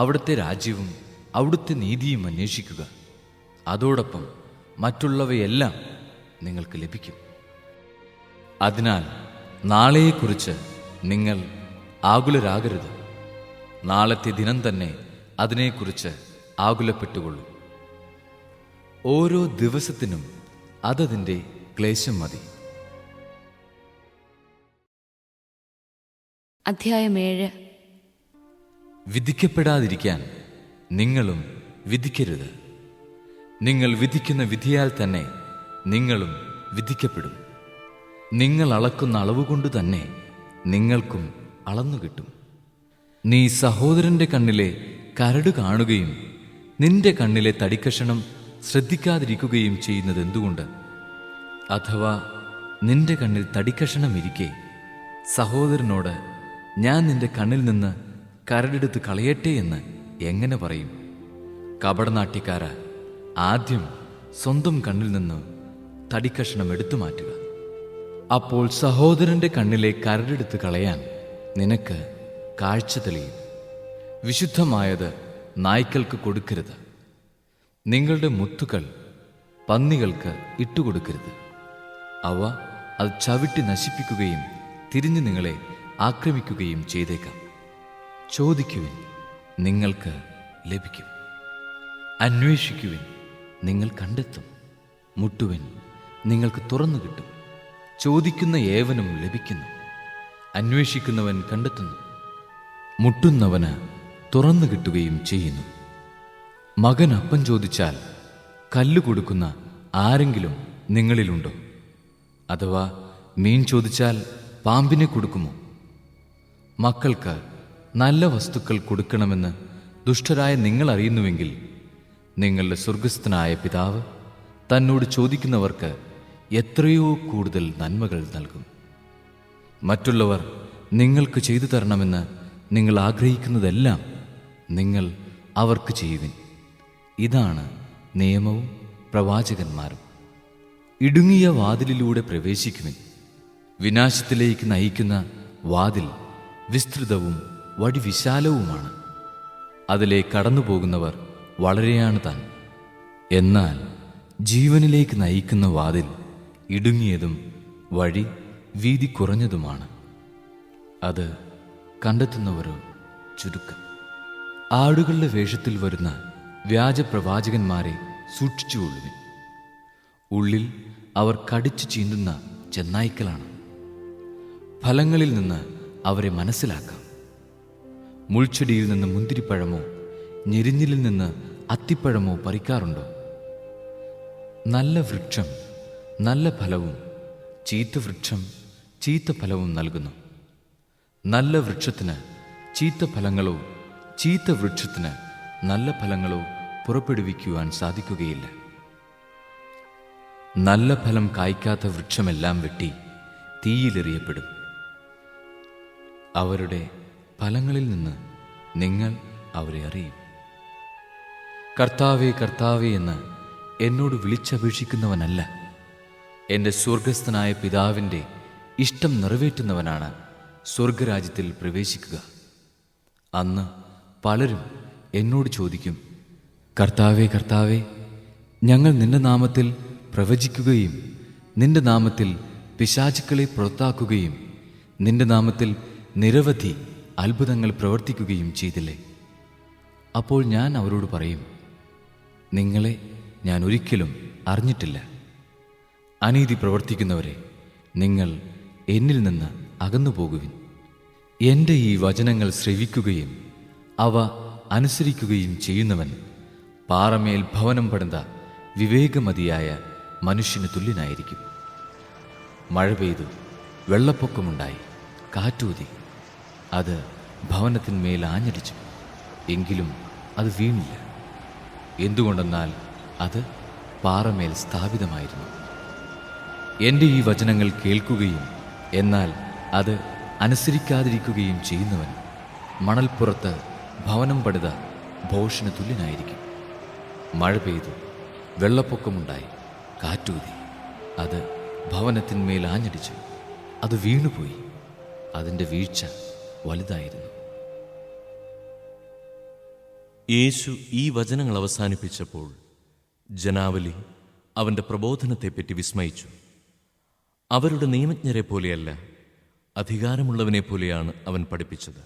അവിടുത്തെ രാജ്യവും അവിടുത്തെ നീതിയും അന്വേഷിക്കുക. അതോടൊപ്പം മറ്റുള്ളവയെല്ലാം നിങ്ങൾക്ക് ലഭിക്കും. അതിനാൽ നാളെയെക്കുറിച്ച് നിങ്ങൾ ആകുലരാകരുത്. നാളത്തെ ദിനം തന്നെ അതിനെക്കുറിച്ച് ആകുലപ്പെട്ടുകൊള്ളൂ. ഓരോ ദിവസത്തിനും അതതിൻ്റെ ക്ലേശം മതി. അധ്യായം 7. വിധിക്കപ്പെടാതിരിക്കാൻ നിങ്ങളും വിധിക്കരുത്. നിങ്ങൾ വിധിക്കുന്ന വിധിയാൽ തന്നെ നിങ്ങളും വിധിക്കപ്പെടും. നിങ്ങൾ അളക്കുന്ന അളവുകൊണ്ട് തന്നെ നിങ്ങൾക്കും അളന്നുകിട്ടും. നീ സഹോദരന്റെ കണ്ണിലെ കരട് കാണുകയും നിന്റെ കണ്ണിലെ തടിക്കഷണം ശ്രദ്ധിക്കാതിരിക്കുകയും ചെയ്യുന്നത് എന്തുകൊണ്ട്? അഥവാ നിന്റെ കണ്ണിൽ തടിക്കഷണം ഇരിക്കെ സഹോദരനോട് ഞാൻ നിന്റെ കണ്ണിൽ നിന്ന് കരടെടുത്ത് കളയട്ടെ എന്ന് എങ്ങനെ പറയും? കപടനാട്യക്കാര, ആദ്യം സ്വന്തം കണ്ണിൽ നിന്ന് തടിക്കഷണം എടുത്തു മാറ്റുക. അപ്പോൾ സഹോദരന്റെ കണ്ണിലെ കരടെടുത്ത് കളയാൻ നിനക്ക് കാഴ്ച തെളിയും. വിശുദ്ധമായത് നായ്ക്കൾക്ക് കൊടുക്കരുത്. നിങ്ങളുടെ മുത്തുകൾ പന്നികൾക്ക് ഇട്ടുകൊടുക്കരുത്. അവ അത് ചവിട്ടി നശിപ്പിക്കുകയും തിരിഞ്ഞു നിങ്ങളെ ആക്രമിക്കുകയും ചെയ്തേക്കാം. ചോദിക്കുവിൻ, നിങ്ങൾക്ക് ലഭിക്കും. അന്വേഷിക്കുവിൻ, നിങ്ങൾ കണ്ടെത്തും. മുട്ടുവിൻ, നിങ്ങൾക്ക് തുറന്നു കിട്ടും. ചോദിക്കുന്ന ഏവനും ലഭിക്കുന്നു, അന്വേഷിക്കുന്നവൻ കണ്ടെത്തുന്നു, മുട്ടുന്നവന് തുറന്നു കിട്ടുകയും ചെയ്യുന്നു. മകൻ അപ്പം ചോദിച്ചാൽ കല്ല് കൊടുക്കുന്ന ആരെങ്കിലും നിങ്ങളിലുണ്ടോ? അഥവാ മീൻ ചോദിച്ചാൽ പാമ്പിനെ കൊടുക്കുമോ? മക്കൾക്ക് നല്ല വസ്തുക്കൾ കൊടുക്കണമെന്ന് ദുഷ്ടരായ നിങ്ങൾ അറിയുന്നുവെങ്കിൽ നിങ്ങളുടെ സ്വർഗസ്ഥനായ പിതാവ് തന്നോട് ചോദിക്കുന്നവർക്ക് എത്രയോ കൂടുതൽ നന്മകൾ നൽകും. മറ്റുള്ളവർ നിങ്ങൾക്ക് ചെയ്തു തരണമെന്ന് നിങ്ങൾ ആഗ്രഹിക്കുന്നതെല്ലാം നിങ്ങൾ അവർക്ക് ചെയ്യുവിൻ. ഇതാണ് നിയമവും പ്രവാചകന്മാരും. ഇടുങ്ങിയ വാതിലിലൂടെ പ്രവേശിക്കുവിൻ. വിനാശത്തിലേക്ക് നയിക്കുന്ന വാതിൽ വിസ്തൃതവും വഴി വിശാലവുമാണ്. അതിലെ കടന്നുപോകുന്നവർ വളരെയാണ് താൻ. എന്നാൽ ജീവനിലേക്ക് നയിക്കുന്ന വാതിൽ ഇടുങ്ങിയതും വഴി വീതി കുറഞ്ഞതുമാണ്. അത് കണ്ടെത്തുന്നവരോ ചുരുക്കം. ആടുകളുടെ വേഷത്തിൽ വരുന്ന വ്യാജപ്രവാചകന്മാരെ സൂക്ഷിച്ചുകൊള്ളുവിൻ. ഉള്ളിൽ അവർ കടിച്ചു ചീന്തുന്ന ചെന്നായ്ക്കളാണ്. ഫലങ്ങളിൽ നിന്ന് അവരെ മനസ്സിലാക്കാം. മുൾച്ചെടിയിൽ നിന്ന് മുന്തിരിപ്പഴമോ ഞെരിഞ്ഞിലിൽ നിന്ന് അത്തിപ്പഴമോ പറിക്കാറുണ്ടോ? നല്ല വൃക്ഷം നല്ല ഫലവും ചീത്ത വൃക്ഷം ചീത്ത ഫലവും നൽകുന്നു. നല്ല വൃക്ഷത്തിന് ചീത്ത ഫലങ്ങളോ ചീത്ത വൃക്ഷത്തിന് നല്ല ഫലങ്ങളോ പുറപ്പെടുവിക്കുവാൻ സാധിക്കുകയില്ല. നല്ല ഫലം കായ്ക്കാത്ത വൃക്ഷമെല്ലാം വെട്ടി തീയിലെറിയപ്പെടും. അവരുടെ ഫലങ്ങളിൽ നിന്ന് നിങ്ങൾ അവരെ അറിയും. കർത്താവേ, കർത്താവേ എന്ന് എന്നോട് വിളിച്ചപേക്ഷിക്കുന്നവനല്ല, എൻ്റെ സ്വർഗസ്ഥനായ പിതാവിൻ്റെ ഇഷ്ടം നിറവേറ്റുന്നവനാണ് സ്വർഗരാജ്യത്തിൽ പ്രവേശിക്കുക. അന്ന് പലരും എന്നോട് ചോദിക്കും, കർത്താവേ, കർത്താവേ, ഞങ്ങൾ നിന്റെ നാമത്തിൽ പ്രവചിക്കുകയും നിന്റെ നാമത്തിൽ പിശാചുക്കളെ പുറത്താക്കുകയും നിന്റെ നാമത്തിൽ നിരവധി അത്ഭുതങ്ങൾ പ്രവർത്തിക്കുകയും ചെയ്തില്ലേ? അപ്പോൾ ഞാൻ അവരോട് പറയും, നിങ്ങളെ ഞാൻ ഒരിക്കലും അറിഞ്ഞിട്ടില്ല. അനീതി പ്രവർത്തിക്കുന്നവരെ, നിങ്ങൾ എന്നിൽ നിന്ന് അകന്നു പോകുവിൻ. എൻ്റെ ഈ വചനങ്ങൾ ശ്രവിക്കുകയും അവ അനുസരിക്കുകയും ചെയ്യുന്നവൻ പാറമേൽ ഭവനം പണിത വിവേകമതിയായ മനുഷ്യന് തുല്യനായിരിക്കും. മഴ പെയ്തു, വെള്ളപ്പൊക്കമുണ്ടായി, കാറ്റൂതി, അത് ഭവനത്തിന്മേൽ ആഞ്ഞടിച്ചു, എങ്കിലും അത് വീണില്ല. എന്തുകൊണ്ടെന്നാൽ അത് പാറമേൽ സ്ഥാപിതമായിരുന്നു. എൻ്റെ ഈ വചനങ്ങൾ കേൾക്കുകയും എന്നാൽ അത് അനുസരിക്കാതിരിക്കുകയും ചെയ്യുന്നവൻ മണൽപ്പുറത്ത് ഭവനം പണിത ഭോഷന് തുല്യനായിരിക്കും. മഴ പെയ്തു, വെള്ളപ്പൊക്കമുണ്ടായി, കാറ്റൂതി, അത് ഭവനത്തിന്മേൽ ആഞ്ഞടിച്ചു, അത് വീണുപോയി, അതിൻ്റെ വീഴ്ച വലുതായിരുന്നു. യേശു ഈ വചനങ്ങൾ അവസാനിപ്പിച്ചപ്പോൾ ജനാവലി അവൻ്റെ പ്രബോധനത്തെപ്പറ്റി വിസ്മയിച്ചു. അവരുടെ നിയമജ്ഞരെ പോലെയല്ല, അധികാരമുള്ളവനെ പോലെയാണ് അവൻ പഠിപ്പിച്ചത്.